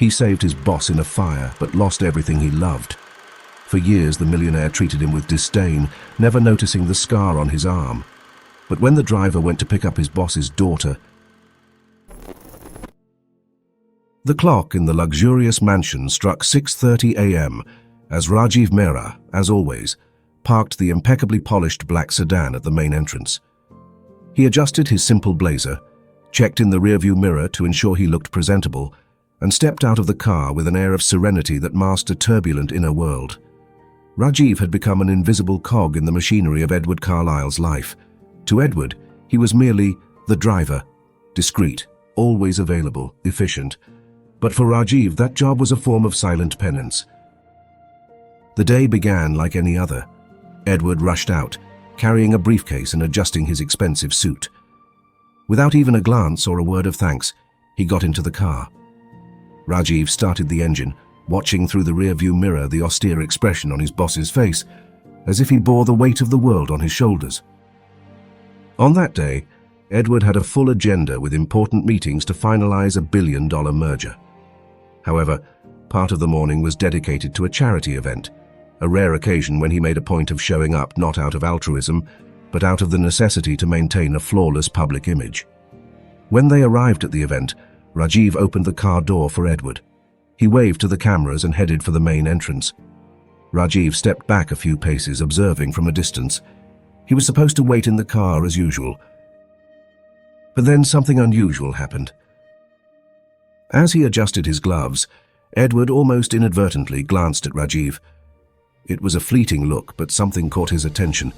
He saved his boss in a fire, but lost everything he loved. For years, the millionaire treated him with disdain, never noticing the scar on his arm. But when the driver went to pick up his boss's daughter, the clock in the luxurious mansion struck 6:30 a.m. as Rajiv Mehra, as always, parked the impeccably polished black sedan at the main entrance. He adjusted his simple blazer, checked in the rearview mirror to ensure he looked presentable, and stepped out of the car with an air of serenity that masked a turbulent inner world. Rajiv had become an invisible cog in the machinery of Edward Carlyle's life. To Edward, he was merely the driver, discreet, always available, efficient. But for Rajiv, that job was a form of silent penance. The day began like any other. Edward rushed out, carrying a briefcase and adjusting his expensive suit. Without even a glance or a word of thanks, he got into the car. Rajiv started the engine, watching through the rearview mirror the austere expression on his boss's face, as if he bore the weight of the world on his shoulders. On that day, Edward had a full agenda with important meetings to finalize a billion-dollar merger. However, part of the morning was dedicated to a charity event, a rare occasion when he made a point of showing up not out of altruism, but out of the necessity to maintain a flawless public image. When they arrived at the event, Rajiv opened the car door for Edward. He waved to the cameras and headed for the main entrance. Rajiv stepped back a few paces, observing from a distance. He was supposed to wait in the car as usual. But then something unusual happened. As he adjusted his gloves, Edward almost inadvertently glanced at Rajiv. It was a fleeting look, but something caught his attention.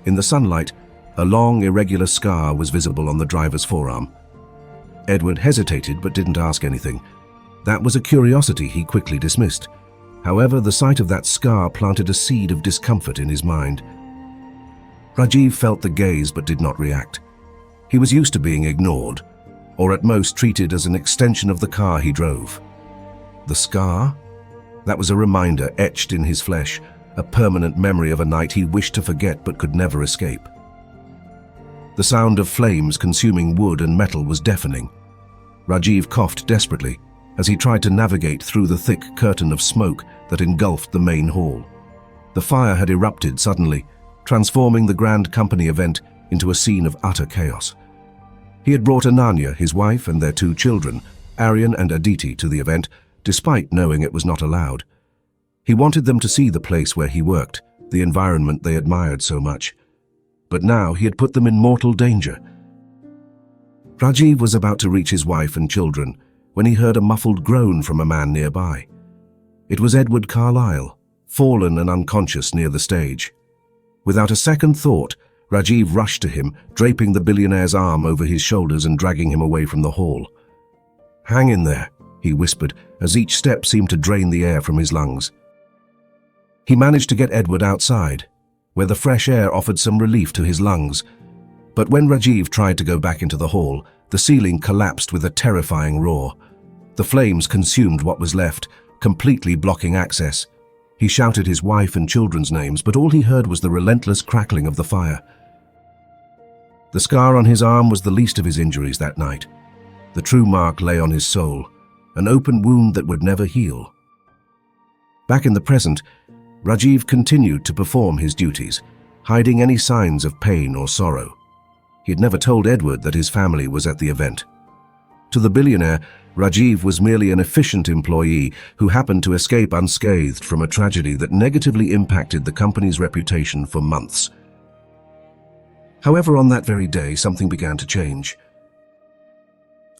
In the sunlight, a long, irregular scar was visible on the driver's forearm. Edward hesitated but didn't ask anything. That was a curiosity he quickly dismissed. However, the sight of that scar planted a seed of discomfort in his mind. Rajiv felt the gaze but did not react. He was used to being ignored, or at most treated as an extension of the car he drove. The scar? That was a reminder etched in his flesh, a permanent memory of a night he wished to forget but could never escape. The sound of flames consuming wood and metal was deafening. Rajiv coughed desperately as he tried to navigate through the thick curtain of smoke that engulfed the main hall. The fire had erupted suddenly, transforming the grand company event into a scene of utter chaos. He had brought Ananya, his wife, and their 2 children, Aryan and Aditi, to the event, despite knowing it was not allowed. He wanted them to see the place where he worked, the environment they admired so much. But now he had put them in mortal danger. Rajiv was about to reach his wife and children when he heard a muffled groan from a man nearby. It was Edward Carlyle, fallen and unconscious near the stage. Without a second thought, Rajiv rushed to him, draping the billionaire's arm over his shoulders and dragging him away from the hall. "Hang in there," he whispered, as each step seemed to drain the air from his lungs. He managed to get Edward outside, where the fresh air offered some relief to his lungs. But when Rajiv tried to go back into the hall, the ceiling collapsed with a terrifying roar. The flames consumed what was left, completely blocking access. He shouted his wife and children's names, but all he heard was the relentless crackling of the fire. The scar on his arm was the least of his injuries that night. The true mark lay on his soul, an open wound that would never heal. Back in the present, Rajiv continued to perform his duties, hiding any signs of pain or sorrow. He had never told Edward that his family was at the event. To the billionaire, Rajiv was merely an efficient employee who happened to escape unscathed from a tragedy that negatively impacted the company's reputation for months. However, on that very day, something began to change.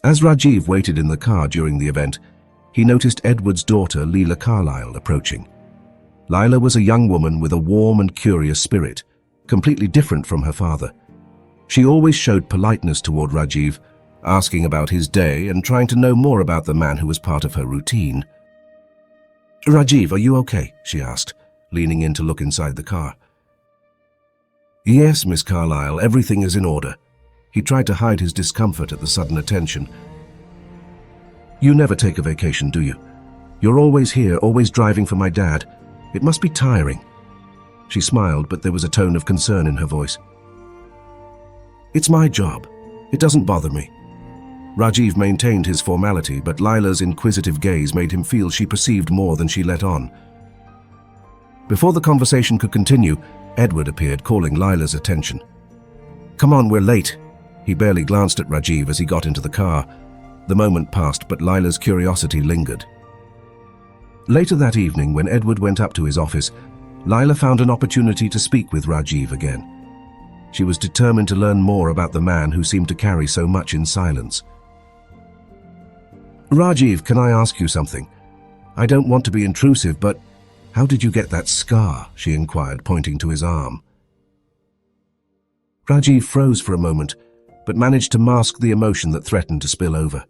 As Rajiv waited in the car during the event, he noticed Edward's daughter, Leela Carlyle, approaching. Leela was a young woman with a warm and curious spirit, completely different from her father. She always showed politeness toward Rajiv, asking about his day and trying to know more about the man who was part of her routine. "Rajiv, are you okay?" she asked, leaning in to look inside the car. "Yes, Miss Carlyle, everything is in order." He tried to hide his discomfort at the sudden attention. "You never take a vacation, do you? You're always here, always driving for my dad. It must be tiring." She smiled, but there was a tone of concern in her voice. "It's my job. It doesn't bother me." Rajiv maintained his formality, but Lila's inquisitive gaze made him feel she perceived more than she let on. Before the conversation could continue, Edward appeared, calling Lila's attention. "Come on, we're late." He barely glanced at Rajiv as he got into the car. The moment passed, but Lila's curiosity lingered. Later that evening, when Edward went up to his office, Lila found an opportunity to speak with Rajiv again. She was determined to learn more about the man who seemed to carry so much in silence. "Rajiv, can I ask you something? I don't want to be intrusive, but how did you get that scar?" she inquired, pointing to his arm. Rajiv froze for a moment, but managed to mask the emotion that threatened to spill over.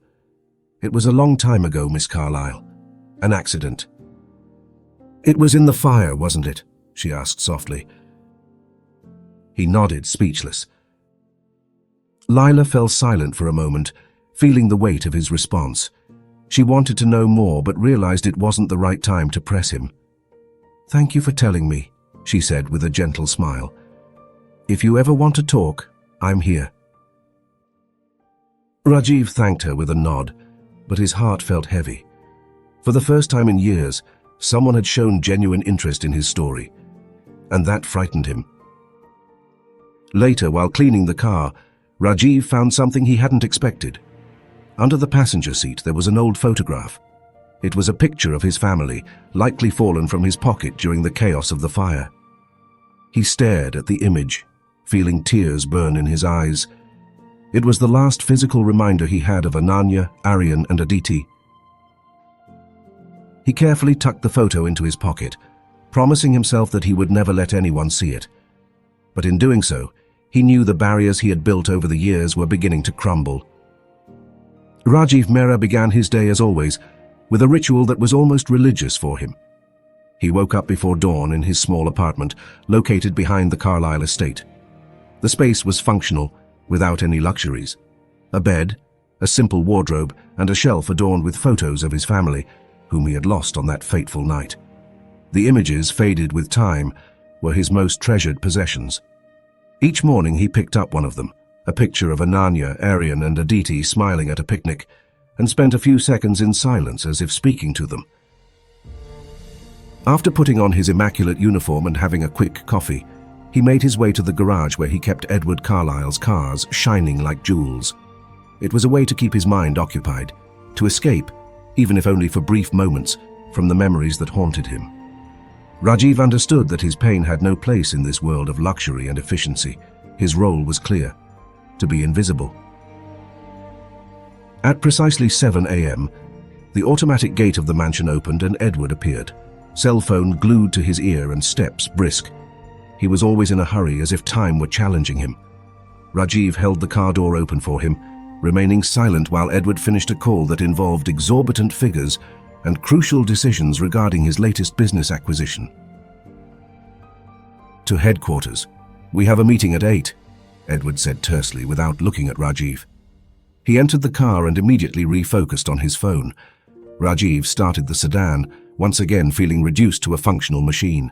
"It was a long time ago, Miss Carlyle. An accident." "It was in the fire, wasn't it?" she asked softly. He nodded, speechless. Lila fell silent for a moment, feeling the weight of his response. She wanted to know more, but realized it wasn't the right time to press him. "Thank you for telling me," she said with a gentle smile. "If you ever want to talk, I'm here." Rajiv thanked her with a nod, but his heart felt heavy. For the first time in years, someone had shown genuine interest in his story, and that frightened him. Later, while cleaning the car, Rajiv found something he hadn't expected. Under the passenger seat, there was an old photograph. It was a picture of his family, likely fallen from his pocket during the chaos of the fire. He stared at the image, feeling tears burn in his eyes. It was the last physical reminder he had of Ananya, Aryan, and Aditi. He carefully tucked the photo into his pocket, promising himself that he would never let anyone see it. But in doing so, he knew the barriers he had built over the years were beginning to crumble. Rajiv Mehra began his day as always, with a ritual that was almost religious for him. He woke up before dawn in his small apartment, located behind the Carlyle estate. The space was functional, without any luxuries. A bed, a simple wardrobe, and a shelf adorned with photos of his family, whom he had lost on that fateful night. The images, faded with time, were his most treasured possessions. Each morning he picked up one of them, a picture of Ananya, Aryan, and Aditi smiling at a picnic, and spent a few seconds in silence as if speaking to them. After putting on his immaculate uniform and having a quick coffee, he made his way to the garage where he kept Edward Carlyle's cars shining like jewels. It was a way to keep his mind occupied, to escape, even if only for brief moments, from the memories that haunted him. Rajiv understood that his pain had no place in this world of luxury and efficiency. His role was clear: to be invisible. At precisely 7 a.m., the automatic gate of the mansion opened and Edward appeared, cell phone glued to his ear and steps brisk. He was always in a hurry, as if time were challenging him. Rajiv held the car door open for him, remaining silent while Edward finished a call that involved exorbitant figures and crucial decisions regarding his latest business acquisition. "To headquarters. We have a meeting at 8, Edward said tersely without looking at Rajiv. He entered the car and immediately refocused on his phone. Rajiv started the sedan, once again feeling reduced to a functional machine.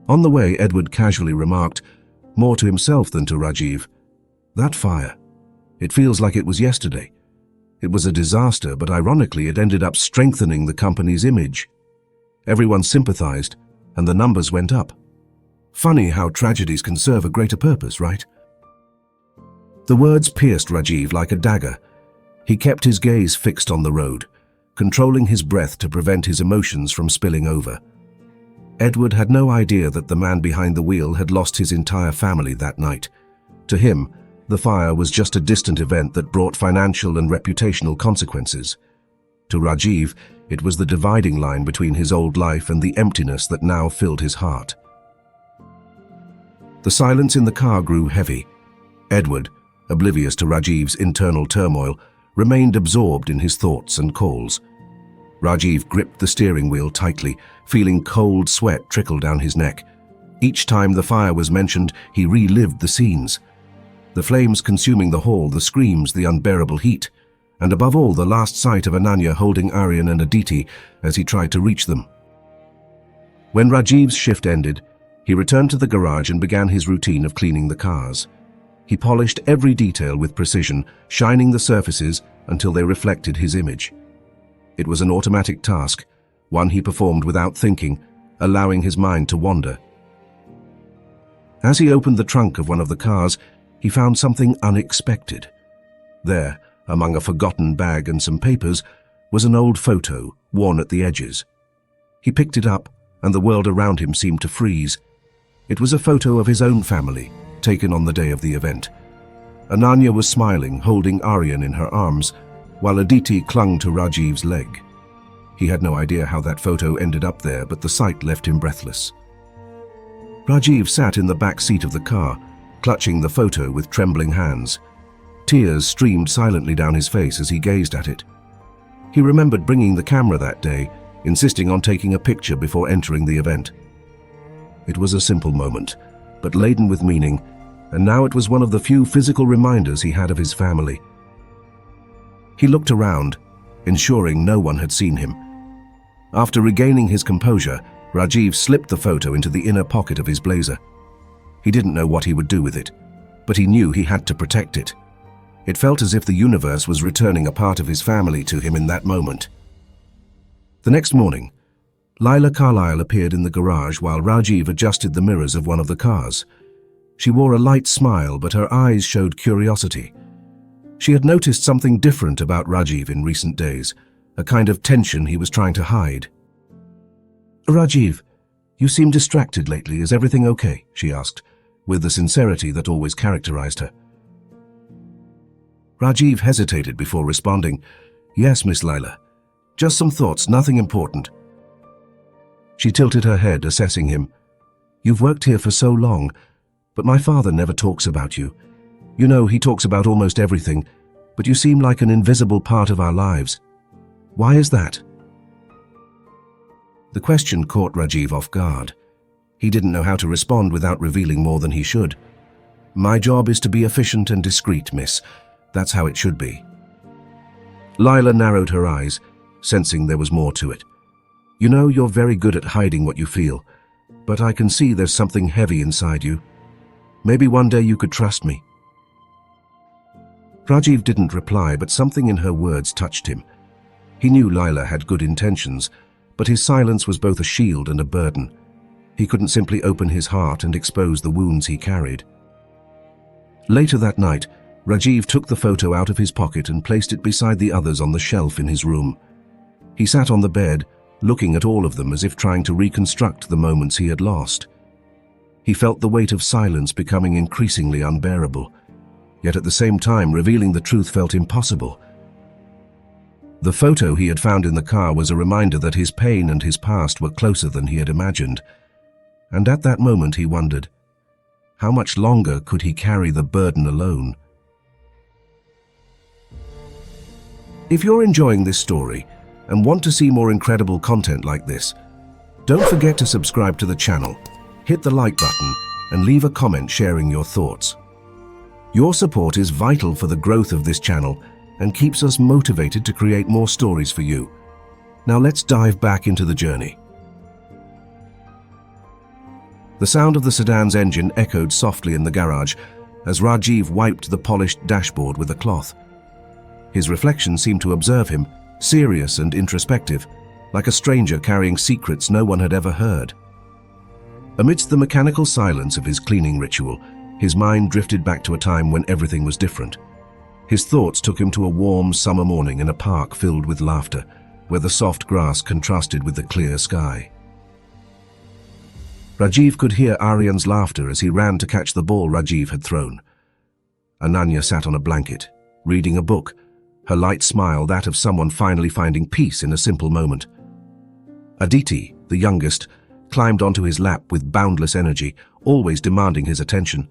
On the way, Edward casually remarked, more to himself than to Rajiv, "That fire. It feels like it was yesterday. It was a disaster, but ironically it ended up strengthening the company's image. Everyone sympathized, and the numbers went up. Funny how tragedies can serve a greater purpose, right?" The words pierced Rajiv like a dagger. He kept his gaze fixed on the road, controlling his breath to prevent his emotions from spilling over. Edward had no idea that the man behind the wheel had lost his entire family that night. To him, the fire was just a distant event that brought financial and reputational consequences. To Rajiv, it was the dividing line between his old life and the emptiness that now filled his heart. The silence in the car grew heavy. Edward, oblivious to Rajiv's internal turmoil, remained absorbed in his thoughts and calls. Rajiv gripped the steering wheel tightly, feeling cold sweat trickle down his neck. Each time the fire was mentioned, he relived the scenes. The flames consuming the hall, the screams, the unbearable heat, and above all, the last sight of Ananya holding Aryan and Aditi as he tried to reach them. When Rajiv's shift ended, he returned to the garage and began his routine of cleaning the cars. He polished every detail with precision, shining the surfaces until they reflected his image. It was an automatic task, one he performed without thinking, allowing his mind to wander. As he opened the trunk of one of the cars, he found something unexpected. There, among a forgotten bag and some papers, was an old photo, worn at the edges. He picked it up, and the world around him seemed to freeze. It was a photo of his own family, taken on the day of the event. Ananya was smiling, holding Aryan in her arms, while Aditi clung to Rajiv's leg. He had no idea how that photo ended up there, but the sight left him breathless. Rajiv sat in the back seat of the car, clutching the photo with trembling hands. Tears streamed silently down his face as he gazed at it. He remembered bringing the camera that day, insisting on taking a picture before entering the event. It was a simple moment, but laden with meaning, and now it was one of the few physical reminders he had of his family. He looked around, ensuring no one had seen him. After regaining his composure, Rajiv slipped the photo into the inner pocket of his blazer. He didn't know what he would do with it, but he knew he had to protect it. It felt as if the universe was returning a part of his family to him in that moment. The next morning, Lila Carlyle appeared in the garage while Rajiv adjusted the mirrors of one of the cars. She wore a light smile, but her eyes showed curiosity. She had noticed something different about Rajiv in recent days, a kind of tension he was trying to hide. "Rajiv, you seem distracted lately. Is everything okay?" she asked, with the sincerity that always characterized her. Rajiv hesitated before responding, "Yes, Miss Lila. Just some thoughts, nothing important." She tilted her head, assessing him. "You've worked here for so long, but my father never talks about you. You know, he talks about almost everything, but you seem like an invisible part of our lives. Why is that?" The question caught Rajiv off guard. He didn't know how to respond without revealing more than he should. "My job is to be efficient and discreet, miss. That's how it should be." Lila narrowed her eyes, sensing there was more to it. "You know, you're very good at hiding what you feel, but I can see there's something heavy inside you. Maybe one day you could trust me." Rajiv didn't reply, but something in her words touched him. He knew Lila had good intentions, but his silence was both a shield and a burden. He couldn't simply open his heart and expose the wounds he carried. Later that night, Rajiv took the photo out of his pocket and placed it beside the others on the shelf in his room. He sat on the bed, looking at all of them as if trying to reconstruct the moments he had lost. He felt the weight of silence becoming increasingly unbearable, yet at the same time revealing the truth felt impossible. The photo he had found in the car was a reminder that his pain and his past were closer than he had imagined. And at that moment he wondered, how much longer could he carry the burden alone? If you're enjoying this story and want to see more incredible content like this, don't forget to subscribe to the channel, hit the like button, and leave a comment sharing your thoughts. Your support is vital for the growth of this channel and keeps us motivated to create more stories for you. Now let's dive back into the journey. The sound of the sedan's engine echoed softly in the garage as Rajiv wiped the polished dashboard with a cloth. His reflection seemed to observe him, serious and introspective, like a stranger carrying secrets no one had ever heard. Amidst the mechanical silence of his cleaning ritual, his mind drifted back to a time when everything was different. His thoughts took him to a warm summer morning in a park filled with laughter, where the soft grass contrasted with the clear sky. Rajiv could hear Aryan's laughter as he ran to catch the ball Rajiv had thrown. Ananya sat on a blanket, reading a book, her light smile that of someone finally finding peace in a simple moment. Aditi, the youngest, climbed onto his lap with boundless energy, always demanding his attention.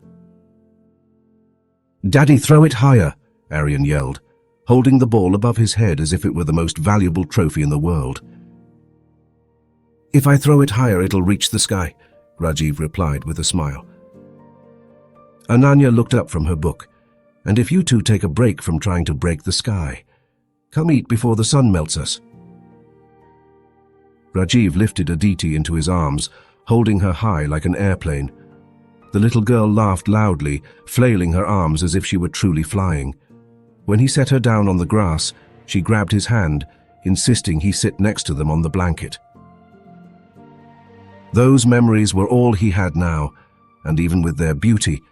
"Daddy, throw it higher," Aryan yelled, holding the ball above his head as if it were the most valuable trophy in the world. "If I throw it higher, it'll reach the sky," Rajiv replied with a smile. Ananya looked up from her book. "And if you two take a break from trying to break the sky, come eat before the sun melts us." Rajiv lifted Aditi into his arms, holding her high like an airplane. The little girl laughed loudly, flailing her arms as if she were truly flying. When he set her down on the grass, she grabbed his hand, insisting he sit next to them on the blanket. Those memories were all he had now, and even with their beauty,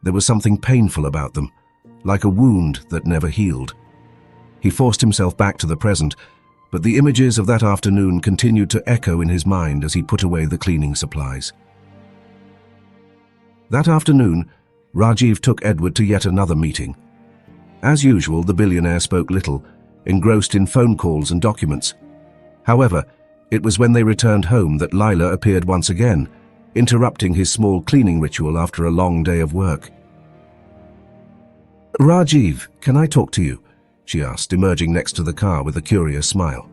there was something painful about them, like a wound that never healed. He forced himself back to the present, but the images of that afternoon continued to echo in his mind as he put away the cleaning supplies. That afternoon, Rajiv took Edward to yet another meeting. As usual, the billionaire spoke little, engrossed in phone calls and documents. However, it was when they returned home that Lila appeared once again, interrupting his small cleaning ritual after a long day of work. "Rajiv, can I talk to you?" she asked, emerging next to the car with a curious smile.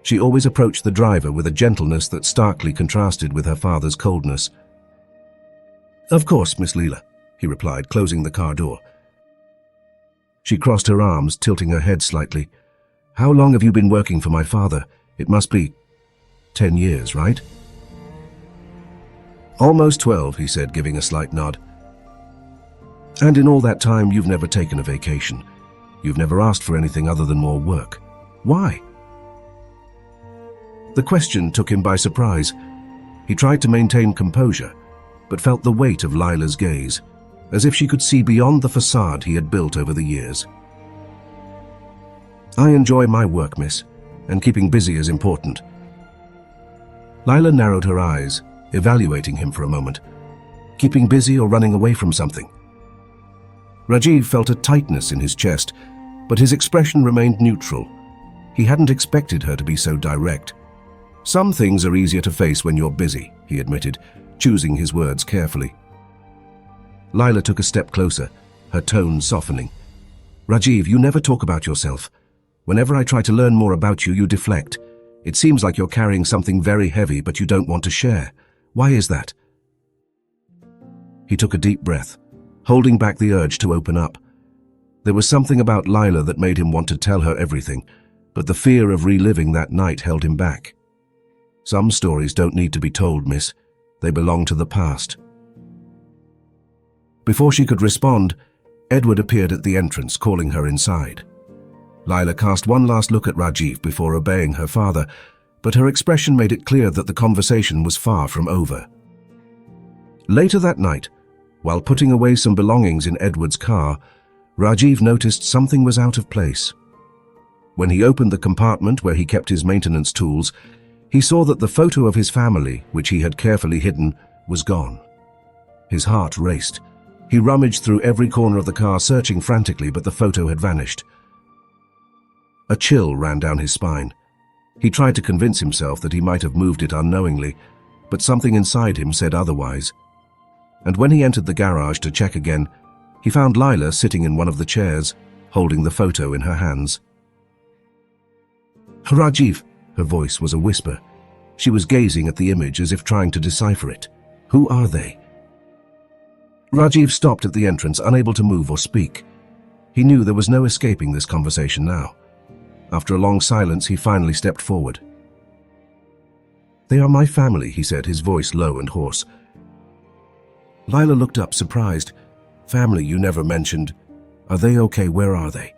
She always approached the driver with a gentleness that starkly contrasted with her father's coldness. "Of course, Miss Leela," he replied, closing the car door. She crossed her arms, tilting her head slightly. "How long have you been working for my father? It must be 10 years, right?" "Almost 12, he said, giving a slight nod. "And in all that time, you've never taken a vacation. You've never asked for anything other than more work. Why?" The question took him by surprise. He tried to maintain composure, but felt the weight of Lila's gaze, as if she could see beyond the facade he had built over the years. "I enjoy my work, miss, and keeping busy is important." Lila narrowed her eyes, evaluating him for a moment. Keeping busy or running away from something? Rajiv felt a tightness in his chest, but his expression remained neutral. He hadn't expected her to be so direct. "Some things are easier to face when you're busy," he admitted, choosing his words carefully. Lila took a step closer, her tone softening. "Rajiv, you never talk about yourself. Whenever I try to learn more about you, you deflect. It seems like you're carrying something very heavy, but you don't want to share. Why is that?" He took a deep breath, holding back the urge to open up. There was something about Lila that made him want to tell her everything, but the fear of reliving that night held him back. "Some stories don't need to be told, miss. They belong to the past." Before she could respond, Edward appeared at the entrance, calling her inside. Lila cast one last look at Rajiv before obeying her father, but her expression made it clear that the conversation was far from over. Later that night, while putting away some belongings in Edward's car, Rajiv noticed something was out of place. When he opened the compartment where he kept his maintenance tools, he saw that the photo of his family, which he had carefully hidden, was gone. His heart raced. He rummaged through every corner of the car, searching frantically, but the photo had vanished. A chill ran down his spine. He tried to convince himself that he might have moved it unknowingly, but something inside him said otherwise. And when he entered the garage to check again, he found Lila sitting in one of the chairs, holding the photo in her hands. "Rajiv," her voice was a whisper. She was gazing at the image as if trying to decipher it. "Who are they?" Rajiv stopped at the entrance, unable to move or speak. He knew there was no escaping this conversation now. After a long silence, he finally stepped forward. "They are my family," he said, his voice low and hoarse. Lila looked up, surprised. "Family you never mentioned. Are they okay? Where are they?"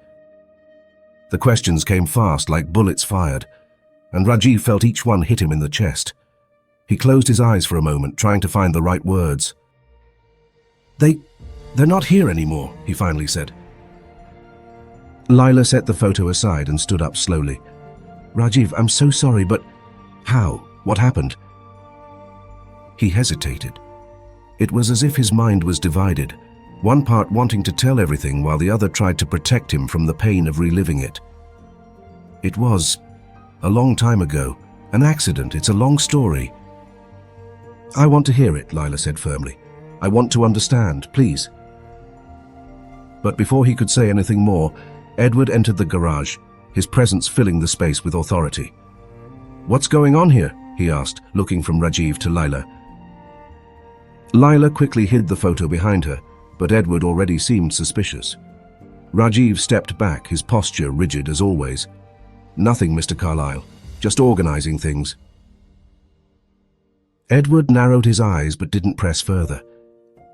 The questions came fast, like bullets fired, and Rajiv felt each one hit him in the chest. He closed his eyes for a moment, trying to find the right words. They're not here anymore," he finally said. Lila set the photo aside and stood up slowly. "Rajiv, I'm so sorry, but how? What happened?" He hesitated. It was as if his mind was divided, one part wanting to tell everything while the other tried to protect him from the pain of reliving it. "It was a long time ago. An accident. It's a long story." "I want to hear it," Lila said firmly. "I want to understand, please." But before he could say anything more, Edward entered the garage, his presence filling the space with authority. "What's going on here?" he asked, looking from Rajiv to Lila. Lila quickly hid the photo behind her, but Edward already seemed suspicious. Rajiv stepped back, his posture rigid as always. "Nothing, Mr. Carlyle. Just organizing things." Edward narrowed his eyes but didn't press further.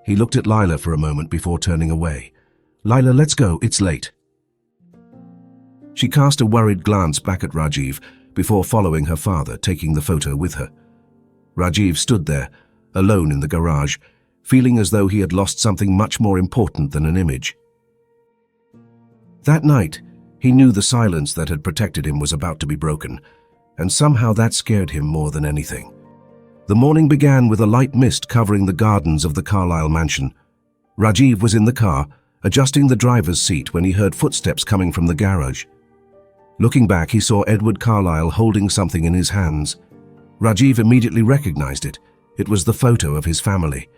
He looked at Lila for a moment before turning away. "Lila, let's go, it's late." She cast a worried glance back at Rajiv before following her father, taking the photo with her. Rajiv stood there, alone in the garage, feeling as though he had lost something much more important than an image. That night, he knew the silence that had protected him was about to be broken, and somehow that scared him more than anything. The morning began with a light mist covering the gardens of the Carlyle mansion. Rajiv was in the car, adjusting the driver's seat when he heard footsteps coming from the garage. Looking back, he saw Edward Carlyle holding something in his hands. Rajiv immediately recognized it. It was the photo of his family.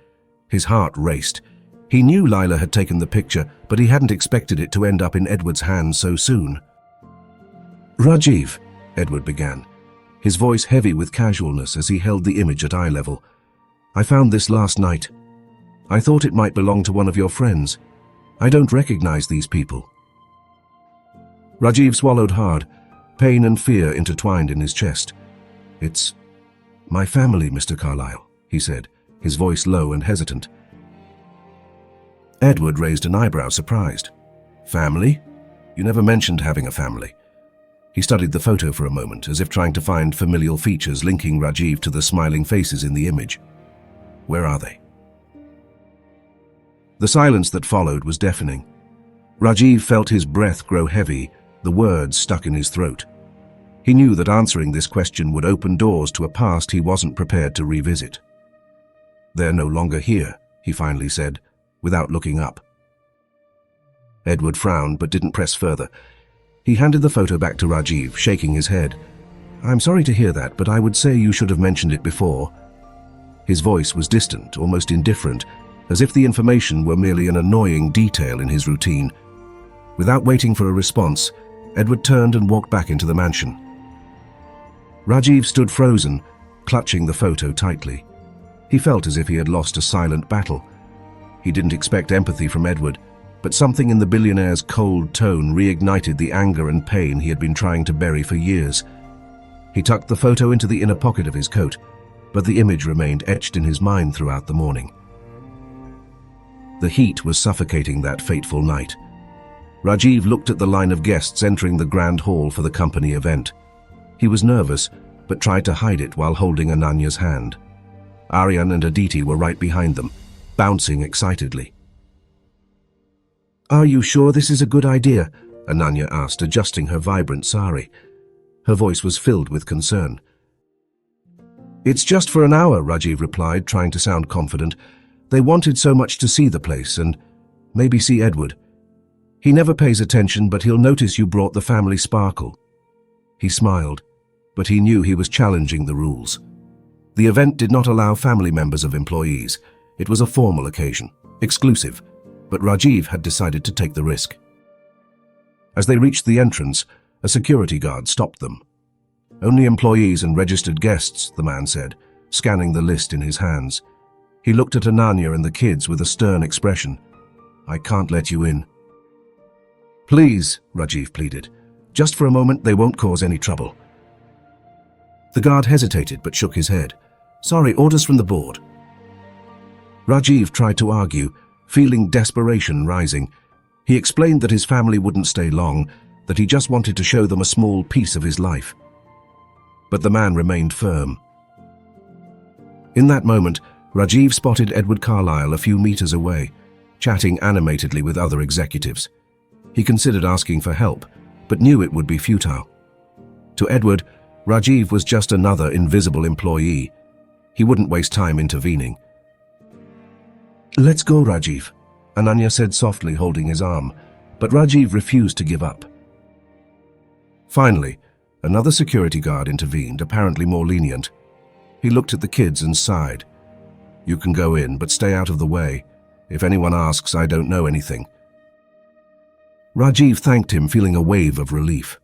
His heart raced. He knew Lila had taken the picture, but he hadn't expected it to end up in Edward's hands so soon. "Rajiv," Edward began, his voice heavy with casualness as he held the image at eye level. "I found this last night. I thought it might belong to one of your friends. I don't recognize these people." Rajiv swallowed hard, pain and fear intertwined in his chest. "It's my family, Mr. Carlyle," he said, his voice low and hesitant. Edward raised an eyebrow, surprised. "Family? You never mentioned having a family." He studied the photo for a moment, as if trying to find familial features linking Rajiv to the smiling faces in the image. "Where are they?" The silence that followed was deafening. Rajiv felt his breath grow heavy, the words stuck in his throat. He knew that answering this question would open doors to a past he wasn't prepared to revisit. "They're no longer here," he finally said, without looking up. Edward frowned but didn't press further. He handed the photo back to Rajiv, shaking his head. "I'm sorry to hear that, but I would say you should have mentioned it before." His voice was distant, almost indifferent, as if the information were merely an annoying detail in his routine. Without waiting for a response, Edward turned and walked back into the mansion. Rajiv stood frozen, clutching the photo tightly. He felt as if he had lost a silent battle. He didn't expect empathy from Edward, but something in the billionaire's cold tone reignited the anger and pain he had been trying to bury for years. He tucked the photo into the inner pocket of his coat, but the image remained etched in his mind throughout the morning. The heat was suffocating that fateful night. Rajiv looked at the line of guests entering the grand hall for the company event. He was nervous, but tried to hide it while holding Ananya's hand. Aryan and Aditi were right behind them, bouncing excitedly. "Are you sure this is a good idea?" Ananya asked, adjusting her vibrant sari. Her voice was filled with concern. "It's just for an hour," Rajiv replied, trying to sound confident. "They wanted so much to see the place and maybe see Edward. He never pays attention, but he'll notice you brought the family sparkle." He smiled, but he knew he was challenging the rules. The event did not allow family members of employees. It was a formal occasion, exclusive, but Rajiv had decided to take the risk. As they reached the entrance, a security guard stopped them. "Only employees and registered guests," the man said, scanning the list in his hands. He looked at Ananya and the kids with a stern expression. "I can't let you in." "Please," Rajiv pleaded. "Just for a moment, they won't cause any trouble." The guard hesitated but shook his head. "Sorry, orders from the board." Rajiv tried to argue, feeling desperation rising. He explained that his family wouldn't stay long, that he just wanted to show them a small piece of his life. But the man remained firm. In that moment, Rajiv spotted Edward Carlyle a few meters away, chatting animatedly with other executives. He considered asking for help, but knew it would be futile. To Edward, Rajiv was just another invisible employee. He wouldn't waste time intervening. "Let's go, Rajiv," Ananya said softly, holding his arm, but Rajiv refused to give up. Finally, another security guard intervened, apparently more lenient. He looked at the kids and sighed. "You can go in, but stay out of the way. If anyone asks, I don't know anything." Rajiv thanked him, feeling a wave of relief.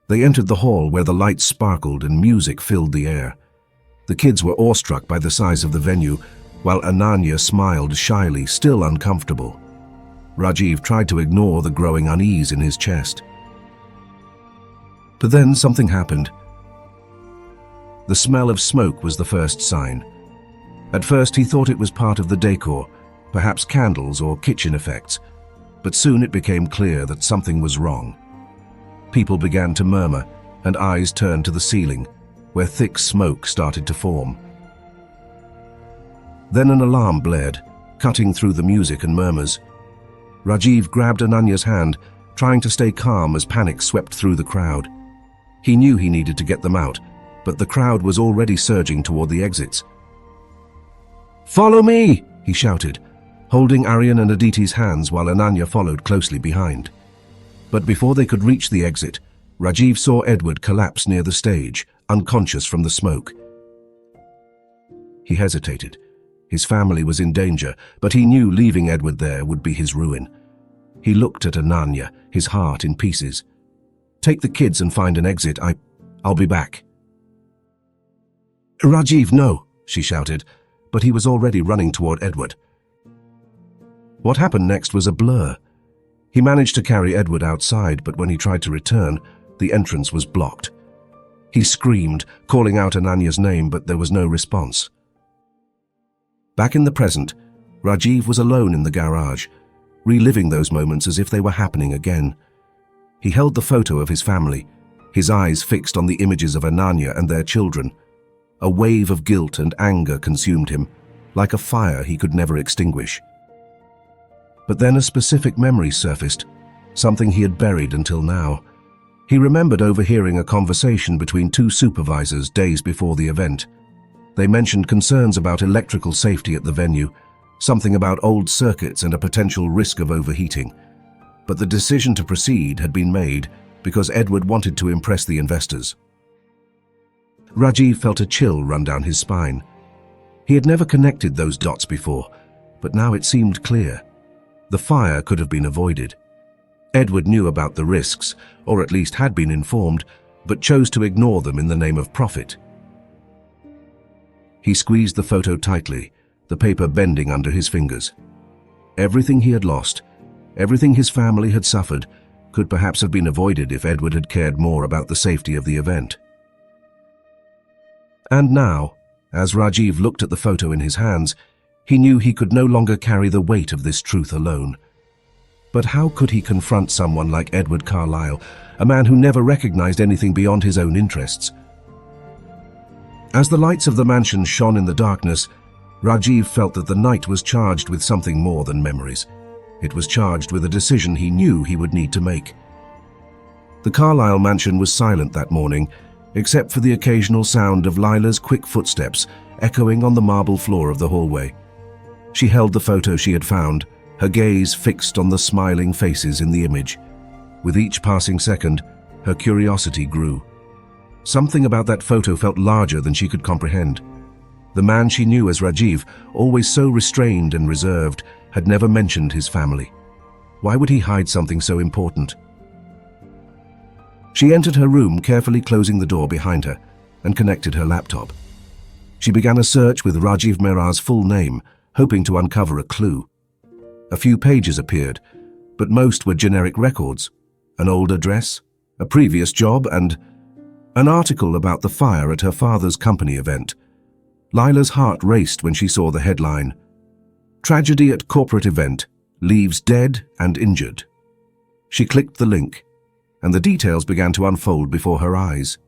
They entered the hall where the lights sparkled and music filled the air. The kids were awestruck by the size of the venue, while Ananya smiled shyly, still uncomfortable. Rajiv tried to ignore the growing unease in his chest. But then something happened. The smell of smoke was the first sign. At first he thought it was part of the decor, perhaps candles or kitchen effects, but soon it became clear that something was wrong. People began to murmur, and eyes turned to the ceiling, where thick smoke started to form. Then an alarm blared, cutting through the music and murmurs. Rajiv grabbed Ananya's hand, trying to stay calm as panic swept through the crowd. He knew he needed to get them out, but the crowd was already surging toward the exits. "Follow me!" he shouted, holding Aryan and Aditi's hands while Ananya followed closely behind. But before they could reach the exit, Rajiv saw Edward collapse near the stage, unconscious from the smoke. He hesitated. His family was in danger, but he knew leaving Edward there would be his ruin. He looked at Ananya, his heart in pieces. "Take the kids and find an exit. I'll be back." "Rajiv, no," she shouted, but he was already running toward Edward. What happened next was a blur. He managed to carry Edward outside, but when he tried to return, the entrance was blocked. He screamed, calling out Ananya's name, but there was no response. Back in the present, Rajiv was alone in the garage, reliving those moments as if they were happening again. He held the photo of his family, his eyes fixed on the images of Ananya and their children. A wave of guilt and anger consumed him, like a fire he could never extinguish. But then a specific memory surfaced, something he had buried until now. He remembered overhearing a conversation between two supervisors days before the event. They mentioned concerns about electrical safety at the venue, something about old circuits and a potential risk of overheating. But the decision to proceed had been made because Edward wanted to impress the investors. Rajiv felt a chill run down his spine. He had never connected those dots before, but now it seemed clear. The fire could have been avoided. Edward knew about the risks, or at least had been informed, but chose to ignore them in the name of profit. He squeezed the photo tightly, the paper bending under his fingers. Everything he had lost, everything his family had suffered, could perhaps have been avoided if Edward had cared more about the safety of the event. And now, as Rajiv looked at the photo in his hands, he knew he could no longer carry the weight of this truth alone. But how could he confront someone like Edward Carlyle, a man who never recognized anything beyond his own interests? As the lights of the mansion shone in the darkness, Rajiv felt that the night was charged with something more than memories. It was charged with a decision he knew he would need to make. The Carlyle mansion was silent that morning, except for the occasional sound of Lila's quick footsteps echoing on the marble floor of the hallway. She held the photo she had found, her gaze fixed on the smiling faces in the image. With each passing second, her curiosity grew. Something about that photo felt larger than she could comprehend. The man she knew as Rajiv, always so restrained and reserved, had never mentioned his family. Why would he hide something so important? She entered her room, carefully closing the door behind her, and connected her laptop. She began a search with Rajiv Mehra's full name, hoping to uncover a clue. A few pages appeared, but most were generic records, an old address, a previous job, and an article about the fire at her father's company event. Lila's heart raced when she saw the headline, "Tragedy at corporate event, leaves dead and injured." She clicked the link, and the details began to unfold before her eyes.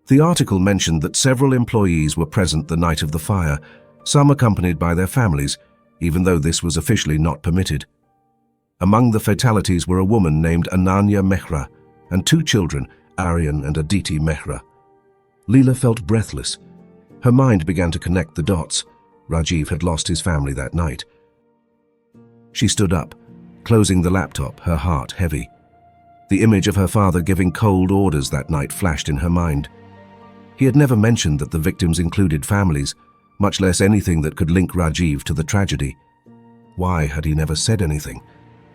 The article mentioned that several employees were present the night of the fire, some accompanied by their families, even though this was officially not permitted. Among the fatalities were a woman named Ananya Mehra and two children, Aryan and Aditi Mehra. Leela felt breathless. Her mind began to connect the dots. Rajiv had lost his family that night. She stood up, closing the laptop, her heart heavy. The image of her father giving cold orders that night flashed in her mind. He had never mentioned that the victims included families, much less anything that could link Rajiv to the tragedy. Why had he never said anything?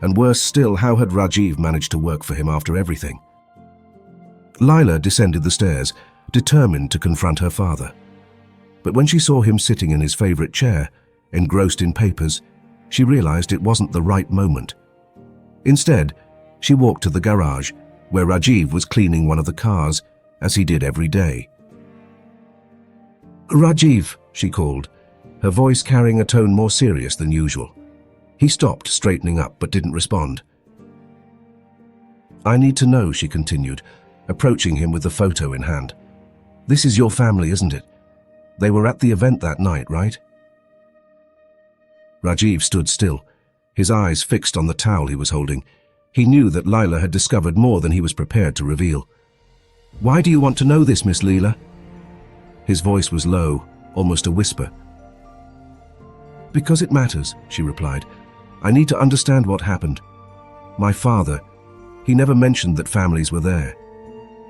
And worse still, how had Rajiv managed to work for him after everything? Lila descended the stairs, determined to confront her father. But when she saw him sitting in his favorite chair, engrossed in papers, she realized it wasn't the right moment. Instead, she walked to the garage, where Rajiv was cleaning one of the cars, as he did every day. "Rajiv," she called. her voice carrying a tone more serious than usual. He stopped, straightening up, but didn't respond. "I need to know," she continued, approaching him with the photo in hand. "This is your family, isn't it? They were at the event that night, right?" Rajiv stood still, his eyes fixed on the towel he was holding. He knew that Lila had discovered more than he was prepared to reveal. "Why do you want to know this, Miss Leela?" His voice was low, almost a whisper. "Because it matters," she replied. "I need to understand what happened. My father, he never mentioned that families were there.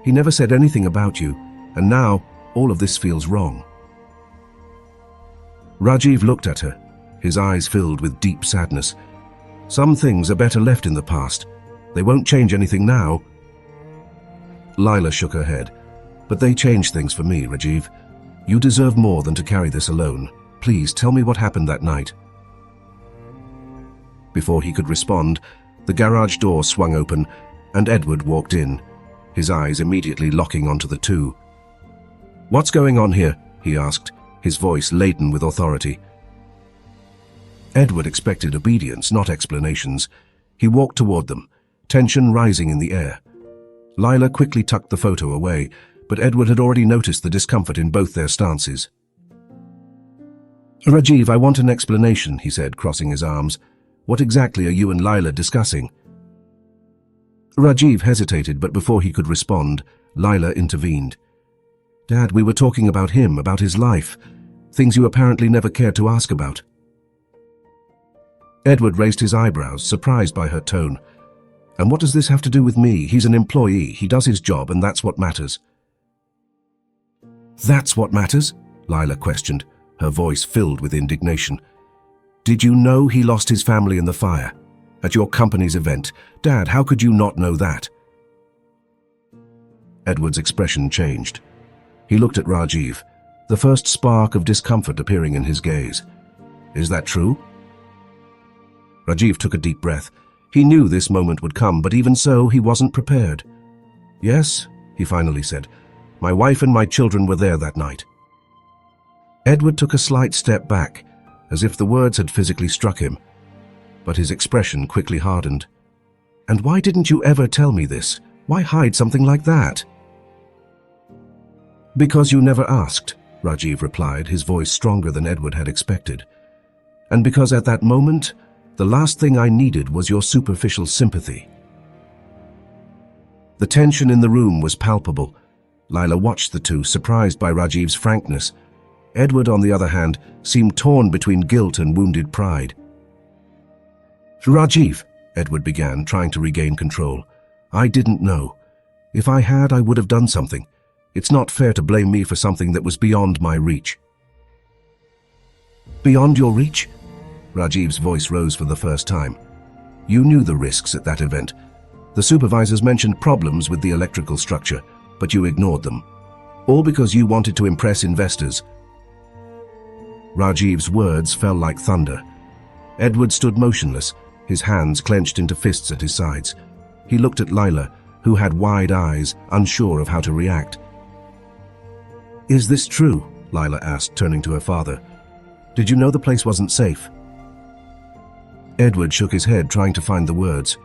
He never said anything about you, and now all of this feels wrong." Rajiv looked at her, his eyes filled with deep sadness. "Some things are better left in the past. They won't change anything now." Lila shook her head. "But they changed things for me, Rajiv. You deserve more than to carry this alone. Please tell me what happened that night." Before he could respond, the garage door swung open and Edward walked in, his eyes immediately locking onto the two. "What's going on here?" he asked, his voice laden with authority. Edward expected obedience, not explanations. He walked toward them, tension rising in the air. Lila quickly tucked the photo away, but Edward had already noticed the discomfort in both their stances. "Rajiv, I want an explanation," he said, crossing his arms. "What exactly are you and Lila discussing?" Rajiv hesitated, but before he could respond, Lila intervened. "Dad, we were talking about him, about his life, things you apparently never cared to ask about." Edward raised his eyebrows, surprised by her tone. "And what does this have to do with me? He's an employee, he does his job, and that's what matters." "That's what matters?" Lila questioned, her voice filled with indignation. "Did you know he lost his family in the fire? At your company's event? Dad, how could you not know that?" Edward's expression changed. He looked at Rajiv, the first spark of discomfort appearing in his gaze. "Is that true?" Rajiv took a deep breath. He knew this moment would come, but even so, he wasn't prepared. "Yes," he finally said. "My wife and my children were there that night." Edward took a slight step back, as if the words had physically struck him, but his expression quickly hardened. "And why didn't you ever tell me this? Why hide something like that?" "Because you never asked," Rajiv replied, his voice stronger than Edward had expected. "And because at that moment, the last thing I needed was your superficial sympathy." The tension in the room was palpable. Lila watched the two, surprised by Rajiv's frankness. Edward, on the other hand, seemed torn between guilt and wounded pride. "Rajiv," Edward began, trying to regain control. "I didn't know. If I had, I would have done something. It's not fair to blame me for something that was beyond my reach." "Beyond your reach?" Rajiv's voice rose for the first time. "You knew the risks at that event. The supervisors mentioned problems with the electrical structure, but you ignored them. All because you wanted to impress investors." Rajiv's words fell like thunder. Edward stood motionless, his hands clenched into fists at his sides. He looked at Lila, who had wide eyes, unsure of how to react. "Is this true?" Lila asked, turning to her father. "Did you know the place wasn't safe?" Edward shook his head, trying to find the words.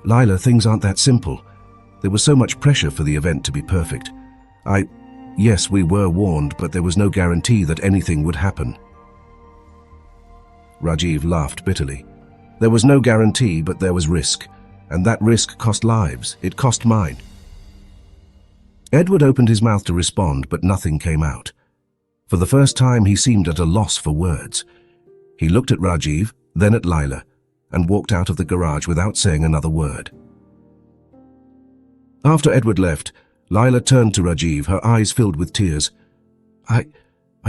"Lila, things aren't that simple. There was so much pressure for the event to be perfect. Yes, we were warned, but there was no guarantee that anything would happen." Rajiv laughed bitterly. "There was no guarantee, but there was risk. And that risk cost lives. It cost mine." Edward opened his mouth to respond, but nothing came out. For the first time, he seemed at a loss for words. He looked at Rajiv, then at Lila, and walked out of the garage without saying another word. After Edward left, Lila turned to Rajiv, her eyes filled with tears. I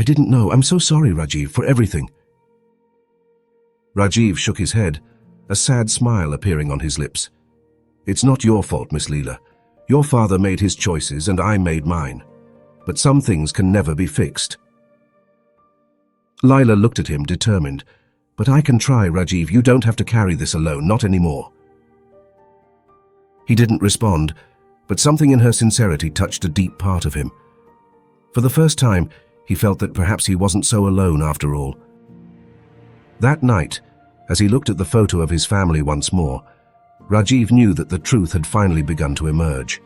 didn't know. I'm so sorry, Rajiv, for everything." Rajiv shook his head, a sad smile appearing on his lips. "It's not your fault, Miss Leela. Your father made his choices and I made mine. But some things can never be fixed." Lila looked at him, determined. "But I can try, Rajiv. You don't have to carry this alone, not anymore." He didn't respond, but something in her sincerity touched a deep part of him. For the first time, he felt that perhaps he wasn't so alone after all. That night, as he looked at the photo of his family once more, Rajiv knew that the truth had finally begun to emerge.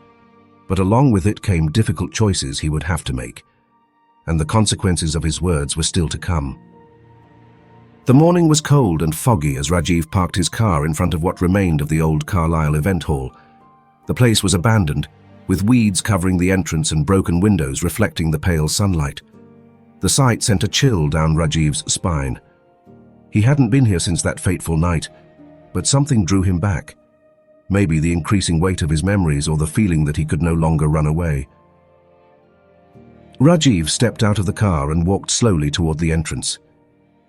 But along with it came difficult choices he would have to make, and the consequences of his words were still to come. The morning was cold and foggy as Rajiv parked his car in front of what remained of the old Carlisle event hall. The place was abandoned, with weeds covering the entrance and broken windows reflecting the pale sunlight. The sight sent a chill down Rajiv's spine. He hadn't been here since that fateful night, but something drew him back. Maybe the increasing weight of his memories or the feeling that he could no longer run away. Rajiv stepped out of the car and walked slowly toward the entrance.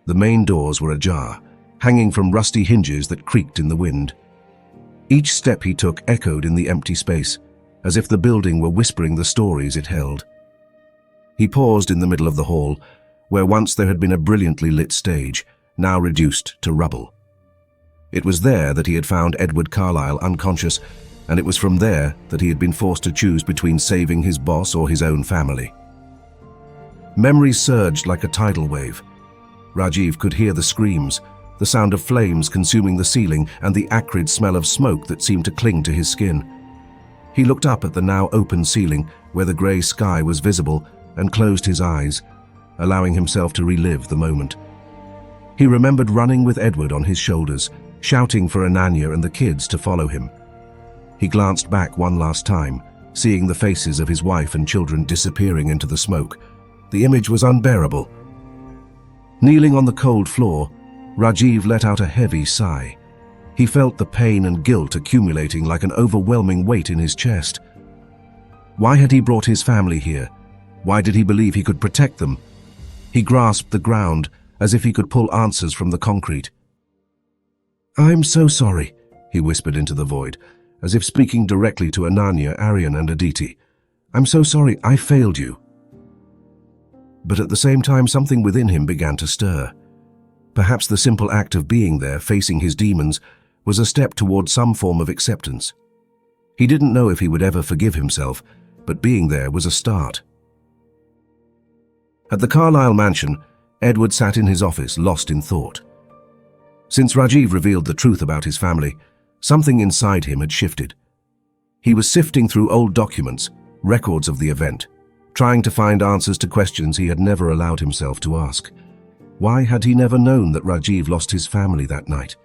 The main doors were ajar, hanging from rusty hinges that creaked in the wind. Each step he took echoed in the empty space, as if the building were whispering the stories it held. He paused in the middle of the hall, where once there had been a brilliantly lit stage, now reduced to rubble. It was there that he had found Edward Carlisle unconscious, and it was from there that he had been forced to choose between saving his boss or his own family. Memories surged like a tidal wave. Rajiv could hear the screams, the sound of flames consuming the ceiling, and the acrid smell of smoke that seemed to cling to his skin. He looked up at the now open ceiling, where the grey sky was visible, and closed his eyes, allowing himself to relive the moment. He remembered running with Edward on his shoulders, shouting for Ananya and the kids to follow him. He glanced back one last time, seeing the faces of his wife and children disappearing into the smoke. The image was unbearable. Kneeling on the cold floor, Rajiv let out a heavy sigh. He felt the pain and guilt accumulating like an overwhelming weight in his chest. Why had he brought his family here? Why did he believe he could protect them? He grasped the ground as if he could pull answers from the concrete. "I'm so sorry," he whispered into the void, as if speaking directly to Ananya, Aryan, and Aditi. "I'm so sorry, I failed you." But at the same time, something within him began to stir. Perhaps the simple act of being there, facing his demons, was a step toward some form of acceptance. He didn't know if he would ever forgive himself, but being there was a start. At the Carlisle mansion, Edward sat in his office, lost in thought. Since Rajiv revealed the truth about his family, something inside him had shifted. He was sifting through old documents, records of the event, trying to find answers to questions he had never allowed himself to ask. Why had he never known that Rajiv lost his family that night?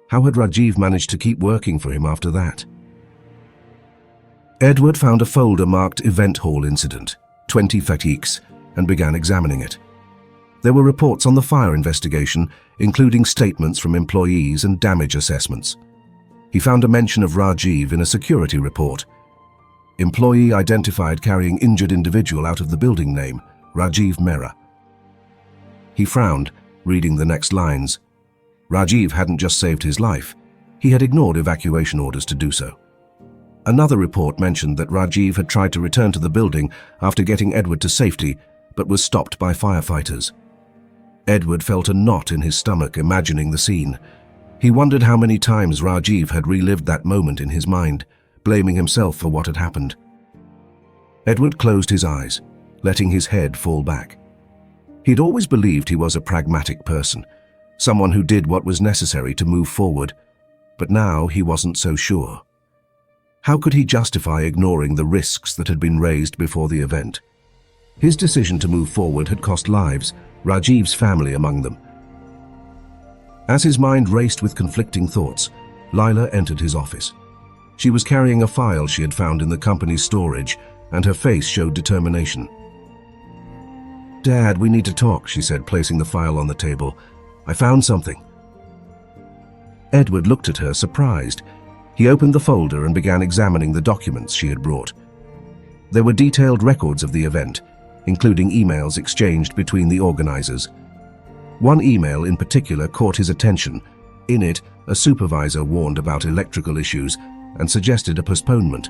How had Rajiv managed to keep working for him after that? Edward found a folder marked Event Hall Incident, 20 fatigues, and began examining it. There were reports on the fire investigation, including statements from employees and damage assessments. He found a mention of Rajiv in a security report. Employee identified carrying injured individual out of the building name, Rajiv Mehra. He frowned, reading the next lines. Rajiv hadn't just saved his life, he had ignored evacuation orders to do so. Another report mentioned that Rajiv had tried to return to the building after getting Edward to safety, but was stopped by firefighters. Edward felt a knot in his stomach imagining the scene. He wondered how many times Rajiv had relived that moment in his mind, blaming himself for what had happened. Edward closed his eyes, letting his head fall back. He'd always believed he was a pragmatic person, someone who did what was necessary to move forward, but now he wasn't so sure. How could he justify ignoring the risks that had been raised before the event? His decision to move forward had cost lives, Rajiv's family among them. As his mind raced with conflicting thoughts, Lila entered his office. She was carrying a file she had found in the company's storage, and her face showed determination. "Dad, we need to talk," she said, placing the file on the table. "I found something." Edward looked at her, surprised. He opened the folder and began examining the documents she had brought. There were detailed records of the event, including emails exchanged between the organizers. One email in particular caught his attention. In it, a supervisor warned about electrical issues and suggested a postponement.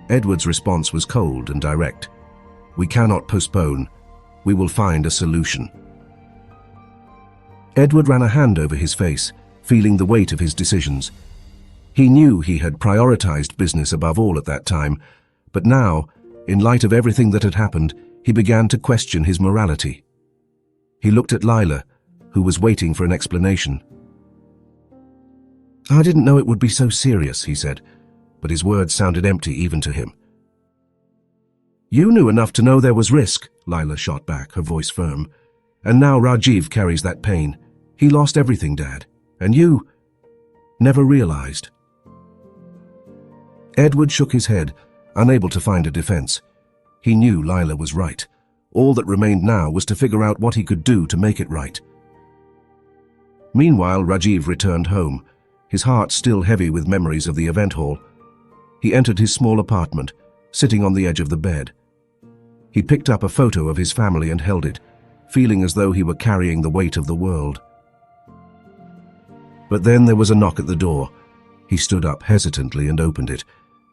Edward's response was cold and direct. "We cannot postpone. We will find a solution." Edward ran a hand over his face, feeling the weight of his decisions. He knew he had prioritized business above all at that time, but now, in light of everything that had happened, he began to question his morality. He looked at Lila, who was waiting for an explanation. "I didn't know it would be so serious," he said, but his words sounded empty even to him. "You knew enough to know there was risk," Lila shot back, her voice firm. "And now Rajiv carries that pain. He lost everything, Dad. And you never realized." Edward shook his head, unable to find a defense. He knew Lila was right. All that remained now was to figure out what he could do to make it right. Meanwhile, Rajiv returned home, his heart still heavy with memories of the event hall. He entered his small apartment, sitting on the edge of the bed. He picked up a photo of his family and held it, feeling as though he were carrying the weight of the world. But then there was a knock at the door. He stood up hesitantly and opened it.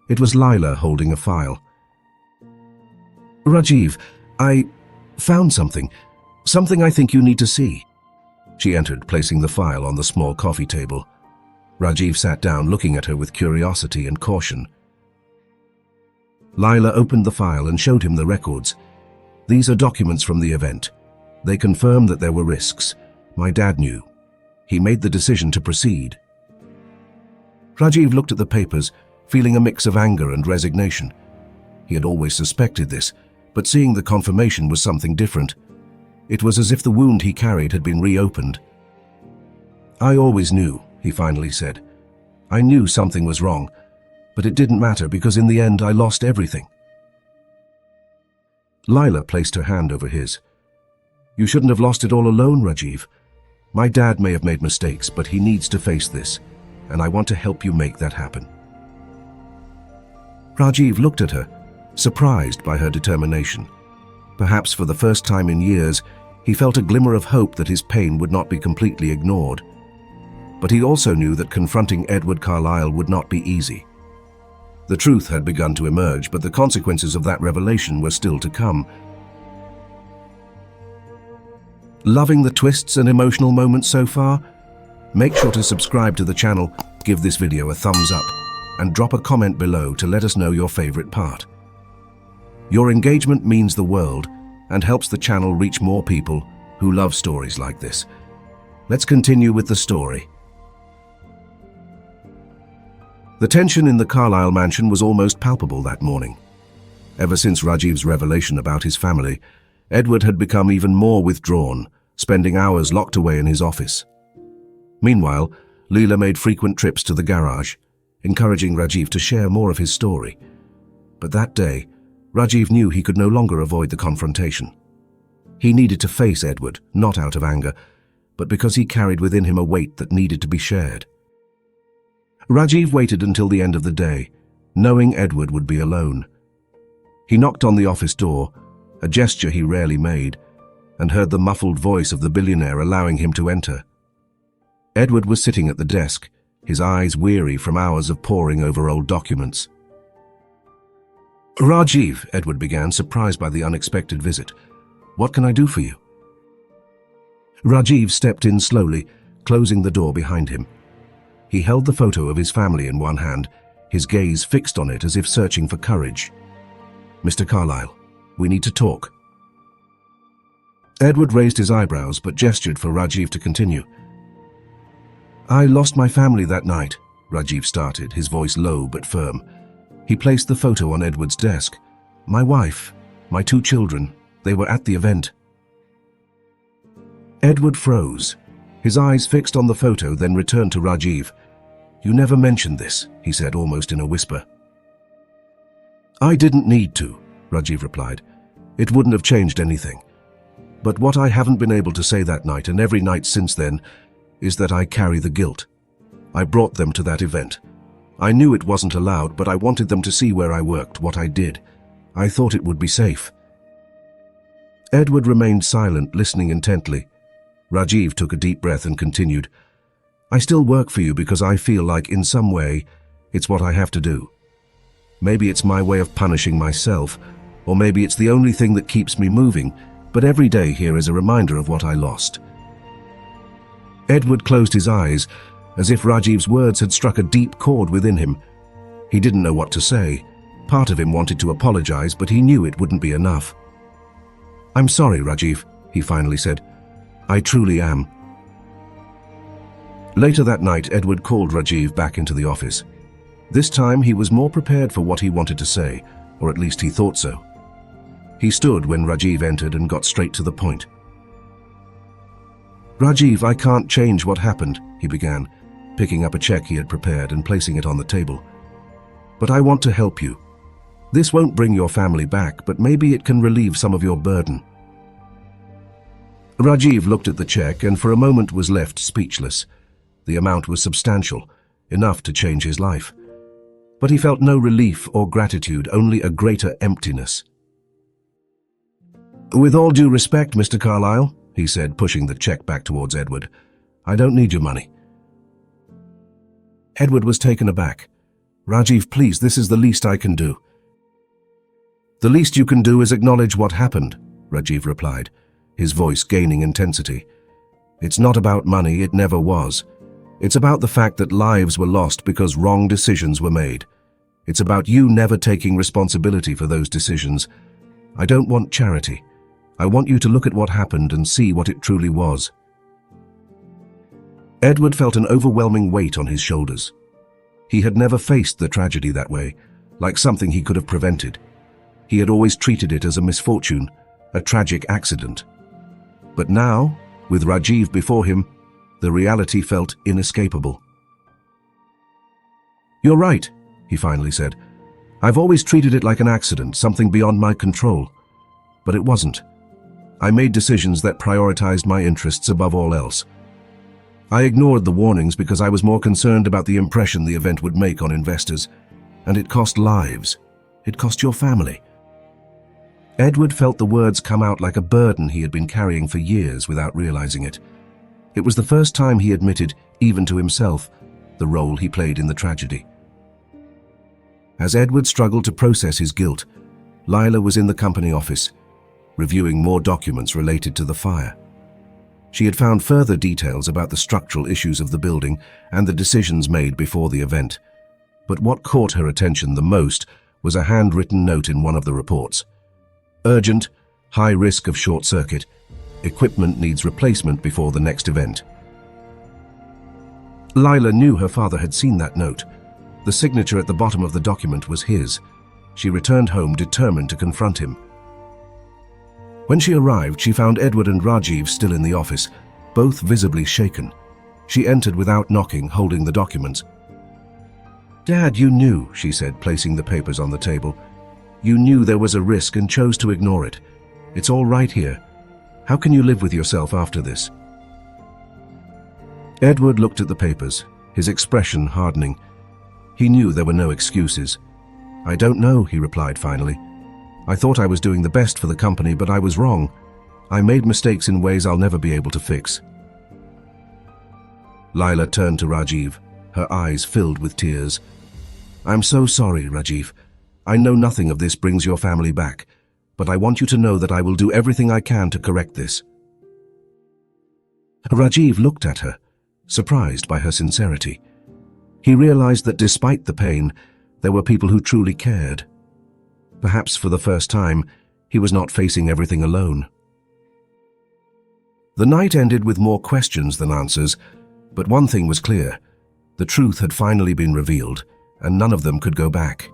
It was Lila holding a file. "Rajiv, I found something. Something I think you need to see." She entered, placing the file on the small coffee table. Rajiv sat down, looking at her with curiosity and caution. Lila opened the file and showed him the records. "These are documents from the event. They confirm that there were risks. My dad knew. He made the decision to proceed." Rajiv looked at the papers, feeling a mix of anger and resignation. He had always suspected this, but seeing the confirmation was something different. It was as if the wound he carried had been reopened. "I always knew," he finally said. "I knew something was wrong, but it didn't matter because in the end I lost everything." Lila placed her hand over his. "You shouldn't have lost it all alone, Rajiv. My dad may have made mistakes, but he needs to face this, and I want to help you make that happen." Rajiv looked at her, surprised by her determination. Perhaps for the first time in years, he felt a glimmer of hope that his pain would not be completely ignored. But he also knew that confronting Edward Carlyle would not be easy. The truth had begun to emerge, but the consequences of that revelation were still to come. Loving the twists and emotional moments so far? Make sure to subscribe to the channel, give this video a thumbs up, and drop a comment below to let us know your favorite part. Your engagement means the world and helps the channel reach more people who love stories like this. Let's continue with the story. The tension in the Carlyle mansion was almost palpable that morning. Ever since Rajiv's revelation about his family, Edward had become even more withdrawn, spending hours locked away in his office. Meanwhile, Leela made frequent trips to the garage, encouraging Rajiv to share more of his story. But that day, Rajiv knew he could no longer avoid the confrontation. He needed to face Edward, not out of anger, but because he carried within him a weight that needed to be shared. Rajiv waited until the end of the day, knowing Edward would be alone. He knocked on the office door, a gesture he rarely made, and heard the muffled voice of the billionaire allowing him to enter. Edward was sitting at the desk, his eyes weary from hours of poring over old documents. "Rajiv," Edward began, surprised by the unexpected visit. "What can I do for you?" Rajiv stepped in slowly, closing the door behind him. He held the photo of his family in one hand, his gaze fixed on it as if searching for courage. "Mr. Carlyle, we need to talk." Edward raised his eyebrows but gestured for Rajiv to continue. "I lost my family that night," Rajiv started, his voice low but firm. He placed the photo on Edward's desk. "My wife, my 2 children, they were at the event." Edward froze, his eyes fixed on the photo, then returned to Rajiv. "You never mentioned this," he said almost in a whisper. "I didn't need to," Rajiv replied. "It wouldn't have changed anything. But what I haven't been able to say that night and every night since then is that I carry the guilt. I brought them to that event. I knew it wasn't allowed, but I wanted them to see where I worked, what I did. I thought it would be safe." Edward remained silent, listening intently. Rajiv took a deep breath and continued, "I still work for you because I feel like, in some way, it's what I have to do. Maybe it's my way of punishing myself, or maybe it's the only thing that keeps me moving, but every day here is a reminder of what I lost." Edward closed his eyes, as if Rajiv's words had struck a deep chord within him. He didn't know what to say. Part of him wanted to apologize, but he knew it wouldn't be enough. "I'm sorry, Rajiv," he finally said. "I truly am. Later that night, Edward called Rajiv back into the office. This time, he was more prepared for what he wanted to say, or at least he thought so. He stood when Rajiv entered and got straight to the point. "Rajiv, I can't change what happened," he began, picking up a check he had prepared and placing it on the table. "But I want to help you. This won't bring your family back, but maybe it can relieve some of your burden." Rajiv looked at the check and for a moment was left speechless. The amount was substantial, enough to change his life. But he felt no relief or gratitude, only a greater emptiness. "With all due respect, Mr. Carlyle," he said, pushing the check back towards Edward, "I don't need your money." Edward was taken aback. "Rajiv, please, this is the least I can do." "The least you can do is acknowledge what happened," Rajiv replied, his voice gaining intensity. "It's not about money, it never was. It's about the fact that lives were lost because wrong decisions were made. It's about you never taking responsibility for those decisions. I don't want charity. I want you to look at what happened and see what it truly was." Edward felt an overwhelming weight on his shoulders. He had never faced the tragedy that way, like something he could have prevented. He had always treated it as a misfortune, a tragic accident. But now, with Rajiv before him, the reality felt inescapable. "You're right," he finally said. "I've always treated it like an accident, something beyond my control. But it wasn't. I made decisions that prioritized my interests above all else. I ignored the warnings because I was more concerned about the impression the event would make on investors. And it cost lives. It cost your family." Edward felt the words come out like a burden he had been carrying for years without realizing it. It was the first time he admitted, even to himself, the role he played in the tragedy. As Edward struggled to process his guilt, Lila was in the company office, reviewing more documents related to the fire. She had found further details about the structural issues of the building and the decisions made before the event. But what caught her attention the most was a handwritten note in one of the reports. "Urgent, high risk of short circuit. Equipment needs replacement before the next event." Lila knew her father had seen that note. The signature at the bottom of the document was his. She returned home determined to confront him. When she arrived, she found Edward and Rajiv still in the office, both visibly shaken. She entered without knocking, holding the documents. "Dad, you knew," she said, placing the papers on the table. "You knew there was a risk and chose to ignore it. It's all right here. How can you live with yourself after this?" Edward looked at the papers, his expression hardening. He knew there were no excuses. "I don't know," he replied finally. "I thought I was doing the best for the company, but I was wrong. I made mistakes in ways I'll never be able to fix." Lila turned to Rajiv, her eyes filled with tears. "I'm so sorry, Rajiv. I know nothing of this brings your family back, but I want you to know that I will do everything I can to correct this." Rajiv looked at her, surprised by her sincerity. He realized that despite the pain, there were people who truly cared. Perhaps for the first time, he was not facing everything alone. The night ended with more questions than answers, but one thing was clear. The truth had finally been revealed, and none of them could go back.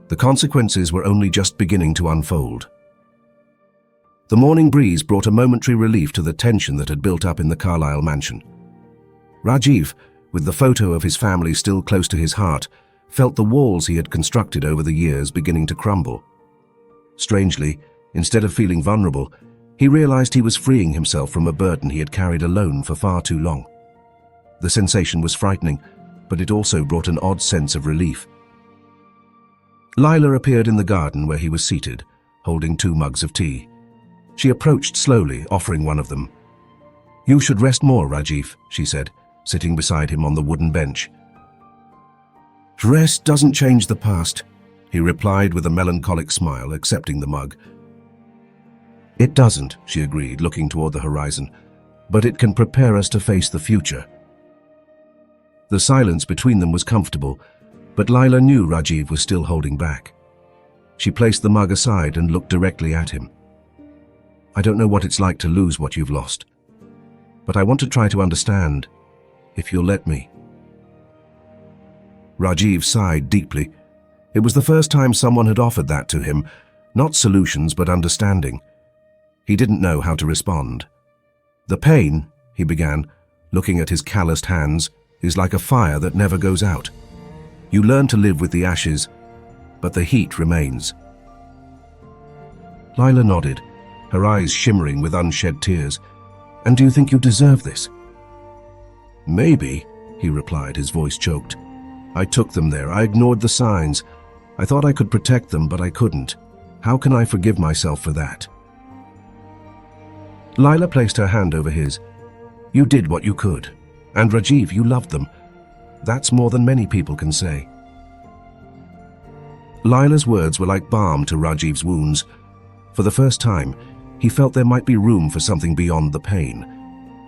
The consequences were only just beginning to unfold. The morning breeze brought a momentary relief to the tension that had built up in the Carlyle mansion. Rajiv, with the photo of his family still close to his heart, felt the walls he had constructed over the years beginning to crumble. Strangely, instead of feeling vulnerable, he realized he was freeing himself from a burden he had carried alone for far too long. The sensation was frightening, but it also brought an odd sense of relief. Lila appeared in the garden where he was seated, holding 2 mugs of tea. She approached slowly, offering one of them. "You should rest more, Rajiv," she said, sitting beside him on the wooden bench. "Rest doesn't change the past," he replied with a melancholic smile, accepting the mug. "It doesn't," she agreed, looking toward the horizon, "but it can prepare us to face the future." The silence between them was comfortable, but Lila knew Rajiv was still holding back. She placed the mug aside and looked directly at him. "I don't know what it's like to lose what you've lost, but I want to try to understand." if you'll let me." Rajiv sighed deeply. It was the first time someone had offered that to him, not solutions but understanding. He didn't know how to respond. "The pain," he began, looking at his calloused hands, "is like a fire that never goes out. You learn to live with the ashes, but the heat remains." Lila nodded, her eyes shimmering with unshed tears. "And do you think you deserve this?" "Maybe," he replied, his voice choked. "I took them there. I ignored the signs. I thought I could protect them, but I couldn't. How can I forgive myself for that?" Lila placed her hand over his. "You did what you could. And Rajiv, you loved them. That's more than many people can say." Lila's words were like balm to Rajiv's wounds. For the first time, he felt there might be room for something beyond the pain.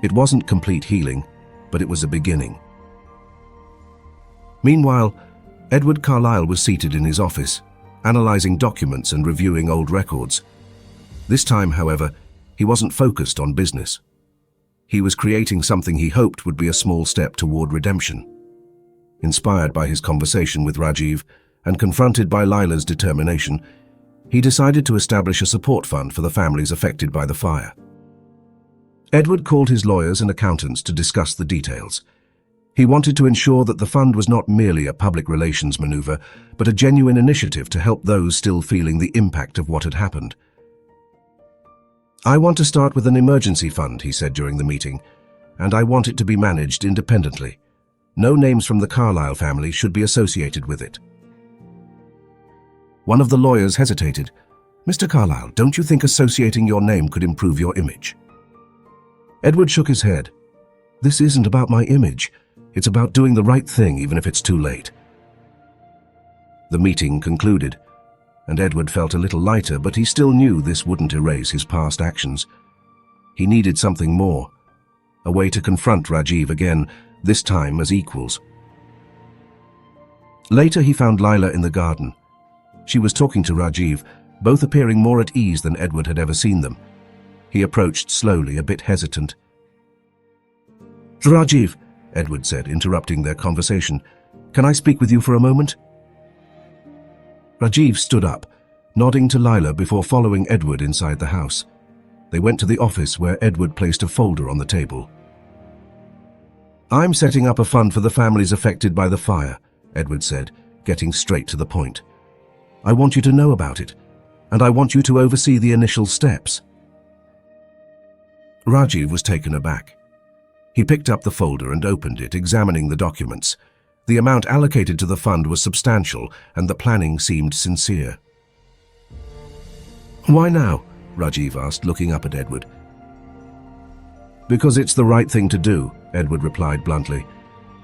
It wasn't complete healing, but it was a beginning. Meanwhile, Edward Carlyle was seated in his office, analyzing documents and reviewing old records. This time, however, he wasn't focused on business. He was creating something he hoped would be a small step toward redemption. Inspired by his conversation with Rajiv and confronted by Lila's determination, he decided to establish a support fund for the families affected by the fire. Edward called his lawyers and accountants to discuss the details. He wanted to ensure that the fund was not merely a public relations maneuver, but a genuine initiative to help those still feeling the impact of what had happened. "I want to start with an emergency fund," he said during the meeting, "and I want it to be managed independently. No names from the Carlyle family should be associated with it." One of the lawyers hesitated. "Mr. Carlyle, don't you think associating your name could improve your image?" Edward shook his head. "This isn't about my image. It's about doing the right thing, even if it's too late." The meeting concluded, and Edward felt a little lighter, but he still knew this wouldn't erase his past actions. He needed something more, a way to confront Rajiv again, this time as equals. Later he found Lila in the garden. She was talking to Rajiv, both appearing more at ease than Edward had ever seen them. He approached slowly, a bit hesitant. "Rajiv," Edward said, interrupting their conversation, "can I speak with you for a moment?" Rajiv stood up, nodding to Lila before following Edward inside the house. They went to the office where Edward placed a folder on the table. "I'm setting up a fund for the families affected by the fire," Edward said, getting straight to the point. "I want you to know about it, and I want you to oversee the initial steps." Rajiv was taken aback. He picked up the folder and opened it, examining the documents. The amount allocated to the fund was substantial, and the planning seemed sincere. "Why now?" Rajiv asked, looking up at Edward. "Because it's the right thing to do," Edward replied bluntly.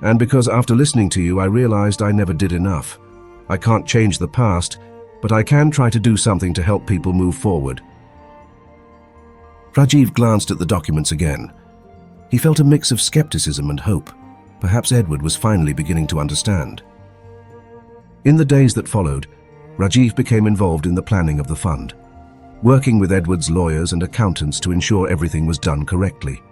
"And because after listening to you, I realized I never did enough. I can't change the past, but I can try to do something to help people move forward." Rajiv glanced at the documents again. He felt a mix of skepticism and hope. Perhaps Edward was finally beginning to understand. In the days that followed, Rajiv became involved in the planning of the fund, working with Edward's lawyers and accountants to ensure everything was done correctly.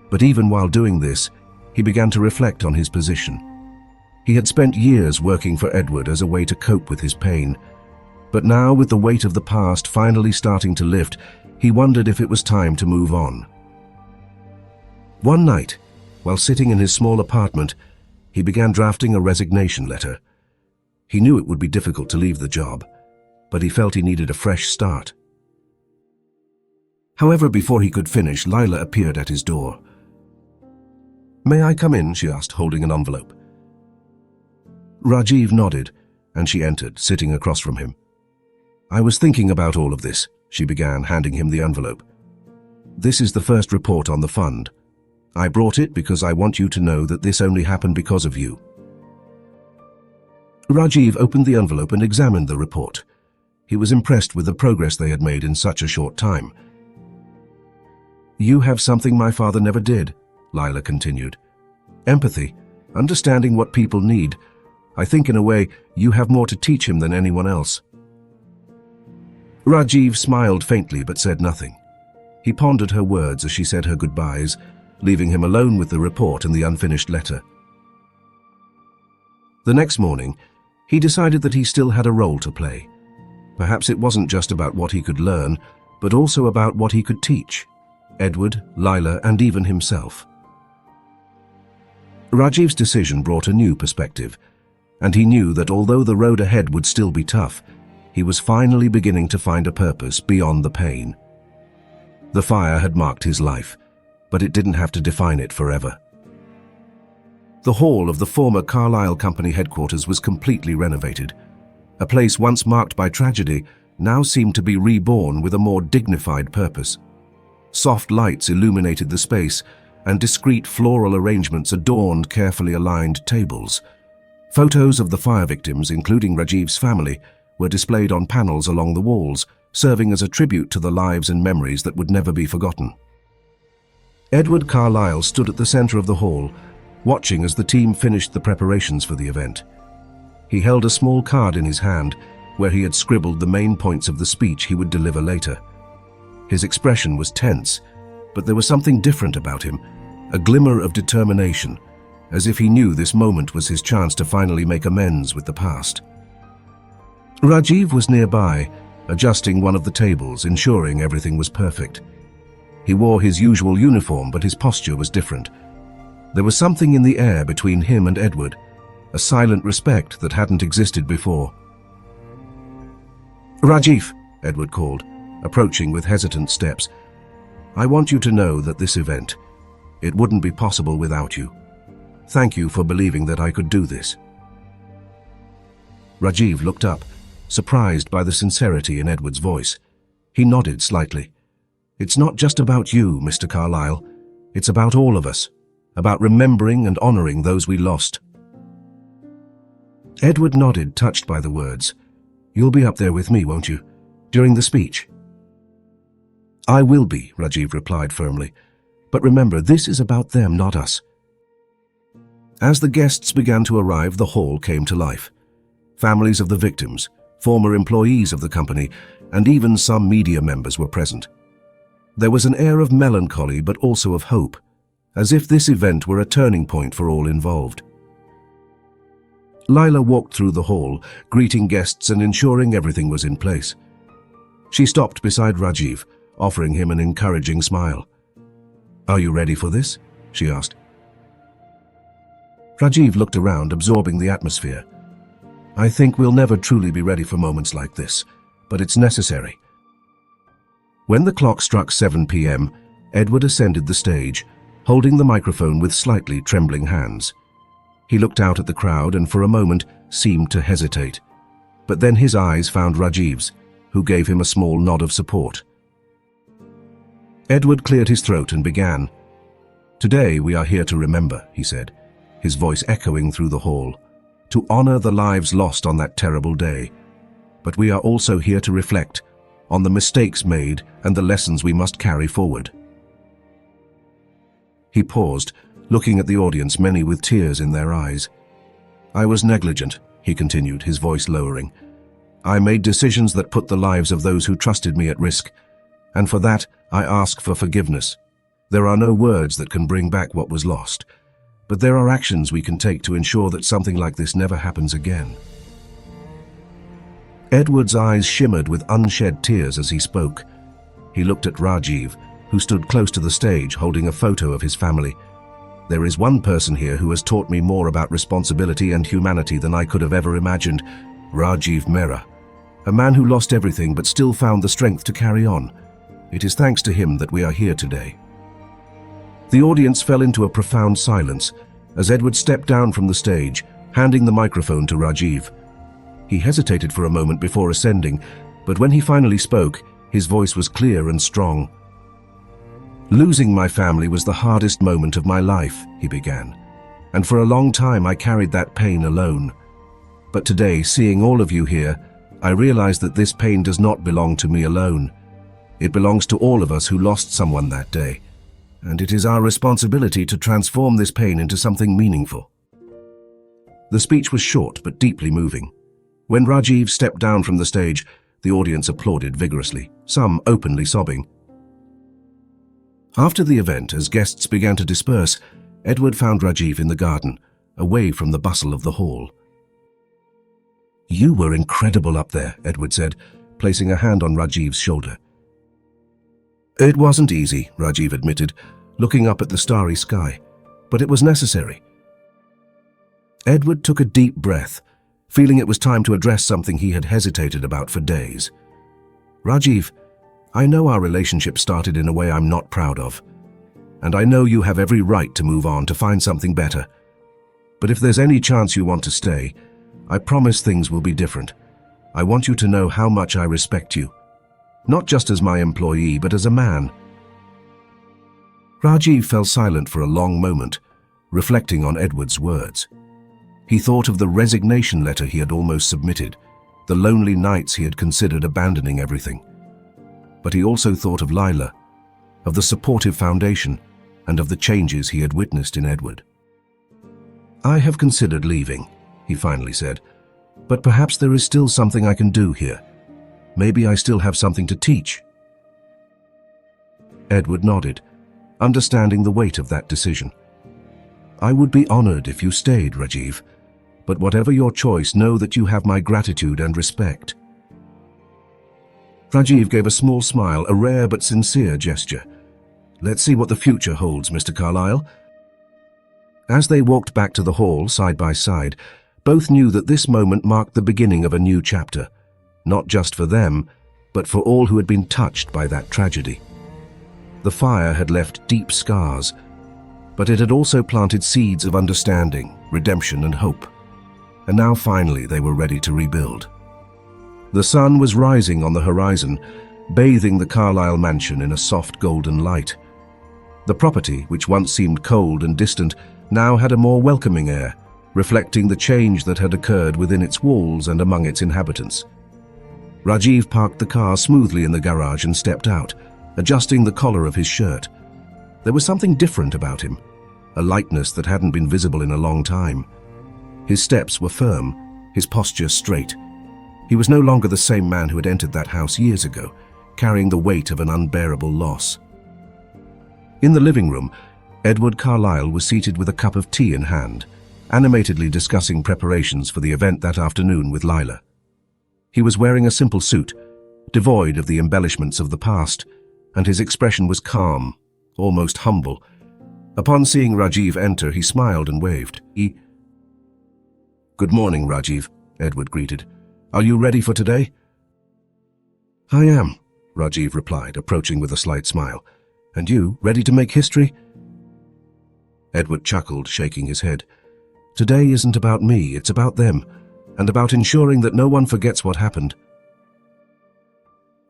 But even while doing this, he began to reflect on his position. He had spent years working for Edward as a way to cope with his pain. But now, with the weight of the past finally starting to lift, he wondered if it was time to move on. One night, while sitting in his small apartment, he began drafting a resignation letter. He knew it would be difficult to leave the job, but he felt he needed a fresh start. However, before he could finish, Lila appeared at his door. "May I come in?" she asked, holding an envelope. Rajiv nodded, and she entered, sitting across from him. "I was thinking about all of this," she began, handing him the envelope. "This is the first report on the fund. I brought it because I want you to know that this only happened because of you." Rajiv opened the envelope and examined the report. He was impressed with the progress they had made in such a short time. "You have something my father never did," Lila continued. "Empathy, understanding what people need. I think in a way you have more to teach him than anyone else." Rajiv smiled faintly but said nothing. He pondered her words as she said her goodbyes, leaving him alone with the report and the unfinished letter. The next morning, he decided that he still had a role to play. Perhaps it wasn't just about what he could learn, but also about what he could teach Edward, Lila, and even himself. Rajiv's decision brought a new perspective, and he knew that although the road ahead would still be tough, he was finally beginning to find a purpose beyond the pain. The fire had marked his life, but it didn't have to define it forever. The hall of the former Carlyle Company headquarters was completely renovated. A place once marked by tragedy now seemed to be reborn with a more dignified purpose. Soft lights illuminated the space, and discreet floral arrangements adorned carefully aligned tables. Photos of the fire victims, including Rajiv's family, were displayed on panels along the walls, serving as a tribute to the lives and memories that would never be forgotten. Edward Carlyle stood at the center of the hall, watching as the team finished the preparations for the event. He held a small card in his hand, where he had scribbled the main points of the speech he would deliver later. His expression was tense, but there was something different about him, a glimmer of determination, as if he knew this moment was his chance to finally make amends with the past. Rajiv was nearby, adjusting one of the tables, ensuring everything was perfect. He wore his usual uniform, but his posture was different. There was something in the air between him and Edward, a silent respect that hadn't existed before. "Rajiv," Edward called, approaching with hesitant steps. "I want you to know that this event, it wouldn't be possible without you. Thank you for believing that I could do this." Rajiv looked up, surprised by the sincerity in Edward's voice. He nodded slightly. "It's not just about you, Mr. Carlyle. It's about all of us, about remembering and honoring those we lost." Edward nodded, touched by the words. "You'll be up there with me, won't you, during the speech?" "I will be," Rajiv replied firmly. "But remember, this is about them, not us." As the guests began to arrive, the hall came to life. Families of the victims, former employees of the company, and even some media members were present. There was an air of melancholy, but also of hope, as if this event were a turning point for all involved. Lila walked through the hall, greeting guests and ensuring everything was in place. She stopped beside Rajiv, offering him an encouraging smile. "Are you ready for this?" she asked. Rajiv looked around, absorbing the atmosphere. "I think we'll never truly be ready for moments like this, but it's necessary." When the clock struck 7 p.m., Edward ascended the stage, holding the microphone with slightly trembling hands. He looked out at the crowd and for a moment seemed to hesitate. But then his eyes found Rajiv's, who gave him a small nod of support. Edward cleared his throat and began. "Today we are here to remember," he said, his voice echoing through the hall, "to honor the lives lost on that terrible day. But we are also here to reflect on the mistakes made and the lessons we must carry forward." He paused, looking at the audience, many with tears in their eyes. "I was negligent," he continued, his voice lowering. "I made decisions that put the lives of those who trusted me at risk, and for that I ask for forgiveness. There are no words that can bring back what was lost, but there are actions we can take to ensure that something like this never happens again." Edward's eyes shimmered with unshed tears as he spoke. He looked at Rajiv, who stood close to the stage holding a photo of his family. "There is one person here who has taught me more about responsibility and humanity than I could have ever imagined. Rajiv Mehra, a man who lost everything but still found the strength to carry on. It is thanks to him that we are here today." The audience fell into a profound silence as Edward stepped down from the stage, handing the microphone to Rajiv. He hesitated for a moment before ascending, but when he finally spoke, his voice was clear and strong. "Losing my family was the hardest moment of my life," he began, "and for a long time I carried that pain alone. But today, seeing all of you here, I realize that this pain does not belong to me alone. It belongs to all of us who lost someone that day, and it is our responsibility to transform this pain into something meaningful." The speech was short but deeply moving. When Rajiv stepped down from the stage, the audience applauded vigorously, some openly sobbing. After the event, as guests began to disperse, Edward found Rajiv in the garden, away from the bustle of the hall. "You were incredible up there," Edward said, placing a hand on Rajiv's shoulder. "It wasn't easy," Rajiv admitted, looking up at the starry sky, "but it was necessary." Edward took a deep breath, feeling it was time to address something he had hesitated about for days. "Rajiv, I know our relationship started in a way I'm not proud of, and I know you have every right to move on to find something better. But if there's any chance you want to stay, I promise things will be different. I want you to know how much I respect you, not just as my employee, but as a man." Rajiv fell silent for a long moment, reflecting on Edward's words. He thought of the resignation letter he had almost submitted, the lonely nights he had considered abandoning everything. But he also thought of Lila, of the supportive foundation, and of the changes he had witnessed in Edward. "I have considered leaving," he finally said, "but perhaps there is still something I can do here. Maybe I still have something to teach." Edward nodded, understanding the weight of that decision. "I would be honored if you stayed, Rajiv, but whatever your choice, know that you have my gratitude and respect." Rajiv gave a small smile, a rare but sincere gesture. "Let's see what the future holds, Mr. Carlyle." As they walked back to the hall side by side, both knew that this moment marked the beginning of a new chapter, not just for them, but for all who had been touched by that tragedy. The fire had left deep scars, but it had also planted seeds of understanding, redemption, and hope. And now finally they were ready to rebuild. The sun was rising on the horizon, bathing the Carlyle mansion in a soft golden light. The property, which once seemed cold and distant, now had a more welcoming air, reflecting the change that had occurred within its walls and among its inhabitants. Rajiv parked the car smoothly in the garage and stepped out, adjusting the collar of his shirt. There was something different about him, a lightness that hadn't been visible in a long time. His steps were firm, his posture straight. He was no longer the same man who had entered that house years ago, carrying the weight of an unbearable loss. In the living room, Edward Carlyle was seated with a cup of tea in hand, animatedly discussing preparations for the event that afternoon with Lila. He was wearing a simple suit, devoid of the embellishments of the past, and his expression was calm, almost humble. Upon seeing Rajiv enter, he smiled and waved. "Good morning, Rajiv," Edward greeted. "Are you ready for today?" "I am," Rajiv replied, approaching with a slight smile. "And you, ready to make history?" Edward chuckled, shaking his head. "Today isn't about me, it's about them, and about ensuring that no one forgets what happened."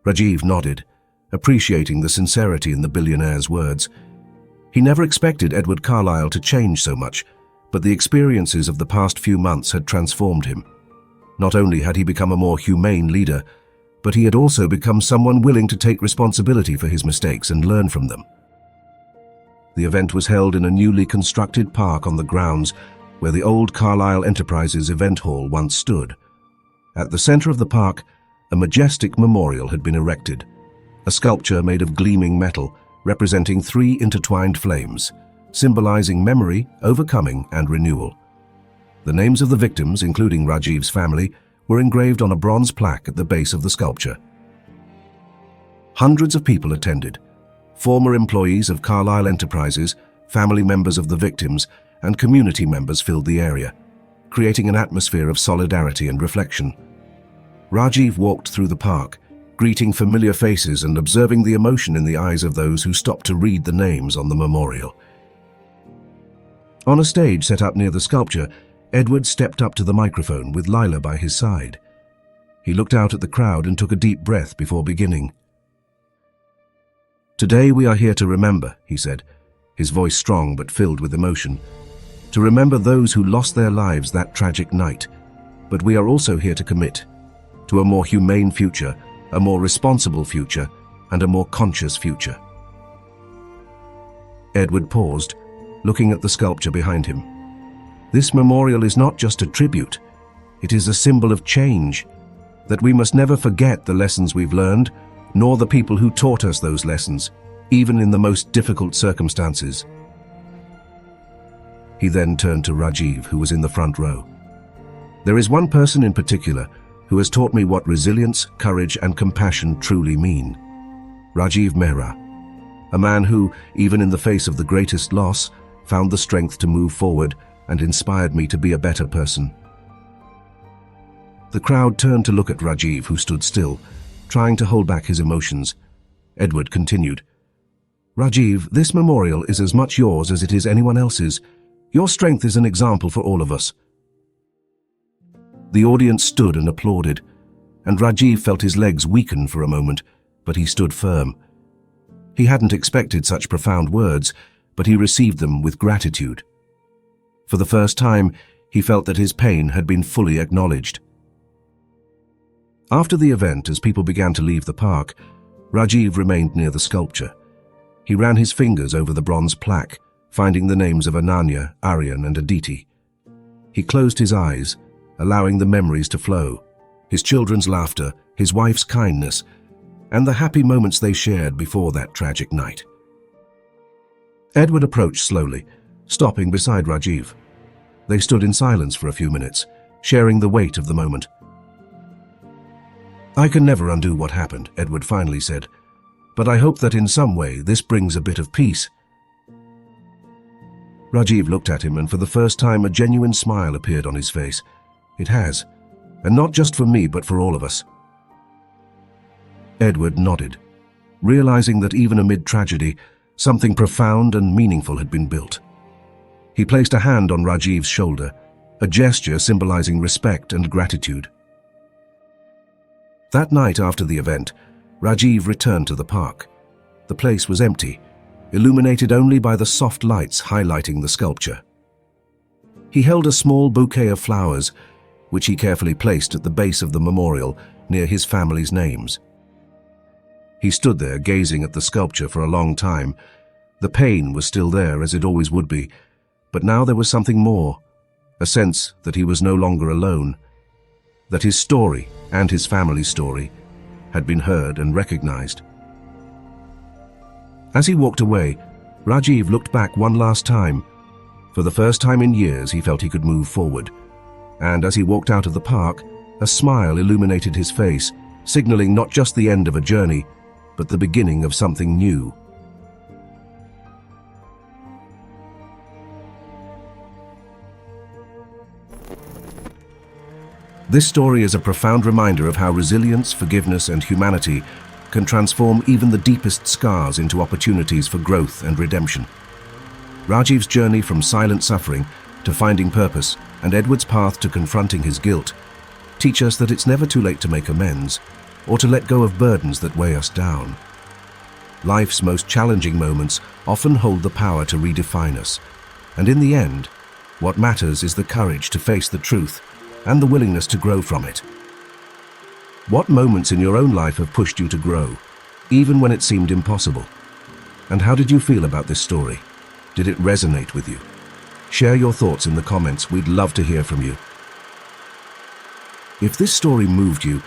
Rajiv nodded, appreciating the sincerity in the billionaire's words. He never expected Edward Carlyle to change so much, but the experiences of the past few months had transformed him. Not only had he become a more humane leader, but he had also become someone willing to take responsibility for his mistakes and learn from them. The event was held in a newly constructed park on the grounds where the old Carlyle Enterprises event hall once stood. At the center of the park, a majestic memorial had been erected, a sculpture made of gleaming metal representing 3 intertwined flames, symbolizing memory, overcoming, and renewal. The names of the victims, including Rajiv's family, were engraved on a bronze plaque at the base of the sculpture. Hundreds of people attended. Former employees of Carlyle Enterprises, family members of the victims, and community members filled the area, creating an atmosphere of solidarity and reflection. Rajiv walked through the park, greeting familiar faces and observing the emotion in the eyes of those who stopped to read the names on the memorial. On a stage set up near the sculpture, Edward stepped up to the microphone with Lila by his side. He looked out at the crowd and took a deep breath before beginning. "Today we are here to remember," he said, his voice strong but filled with emotion, "to remember those who lost their lives that tragic night. But we are also here to commit to a more humane future, a more responsible future, and a more conscious future." Edward paused, looking at the sculpture behind him. "This memorial is not just a tribute. It is a symbol of change, that we must never forget the lessons we've learned, nor the people who taught us those lessons, even in the most difficult circumstances. He then turned to Rajiv, who was in the front row. There is one person in particular who has taught me what resilience, courage, and compassion truly mean. Rajiv Mehra, a man who, even in the face of the greatest loss, found the strength to move forward and inspired me to be a better person. The crowd turned to look at Rajiv, who stood still, trying to hold back his emotions. Edward continued, "Rajiv, this memorial is as much yours as it is anyone else's. Your strength is an example for all of us." The audience stood and applauded, and Rajiv felt his legs weaken for a moment, but he stood firm. He hadn't expected such profound words, but he received them with gratitude. For the first time, he felt that his pain had been fully acknowledged. After the event, as people began to leave the park, Rajiv remained near the sculpture. He ran his fingers over the bronze plaque, finding the names of Ananya, Aryan, and Aditi. He closed his eyes, allowing the memories to flow, his children's laughter, his wife's kindness, and the happy moments they shared before that tragic night. Edward approached slowly, stopping beside Rajiv. They stood in silence for a few minutes, sharing the weight of the moment. "I can never undo what happened," Edward finally said, "but I hope that in some way this brings a bit of peace." Rajiv looked at him, and for the first time a genuine smile appeared on his face. "It has, and not just for me, but for all of us." Edward nodded, realizing that even amid tragedy, something profound and meaningful had been built. He placed a hand on Rajiv's shoulder, a gesture symbolizing respect and gratitude. That night after the event, Rajiv returned to the park. The place was empty, illuminated only by the soft lights highlighting the sculpture. He held a small bouquet of flowers, which he carefully placed at the base of the memorial near his family's names. He stood there gazing at the sculpture for a long time. The pain was still there, as it always would be, but now there was something more, a sense that he was no longer alone, that his story and his family's story had been heard and recognized. As he walked away, Rajiv looked back one last time. For the first time in years, he felt he could move forward. And as he walked out of the park, a smile illuminated his face, signaling not just the end of a journey, but the beginning of something new. This story is a profound reminder of how resilience, forgiveness, and humanity can transform even the deepest scars into opportunities for growth and redemption. Rajiv's journey from silent suffering to finding purpose, and Edward's path to confronting his guilt, teach us that it's never too late to make amends or to let go of burdens that weigh us down. Life's most challenging moments often hold the power to redefine us, and in the end, what matters is the courage to face the truth and the willingness to grow from it. What moments in your own life have pushed you to grow, even when it seemed impossible? And how did you feel about this story? Did it resonate with you? Share your thoughts in the comments. We'd love to hear from you. If this story moved you,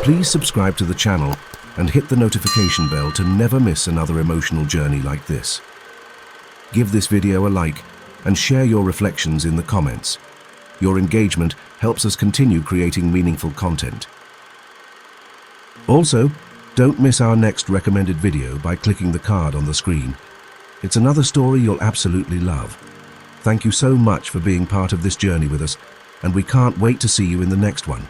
please subscribe to the channel and hit the notification bell to never miss another emotional journey like this. Give this video a like and share your reflections in the comments. Your engagement helps us continue creating meaningful content. Also, don't miss our next recommended video by clicking the card on the screen. It's another story you'll absolutely love. Thank you so much for being part of this journey with us, and we can't wait to see you in the next one.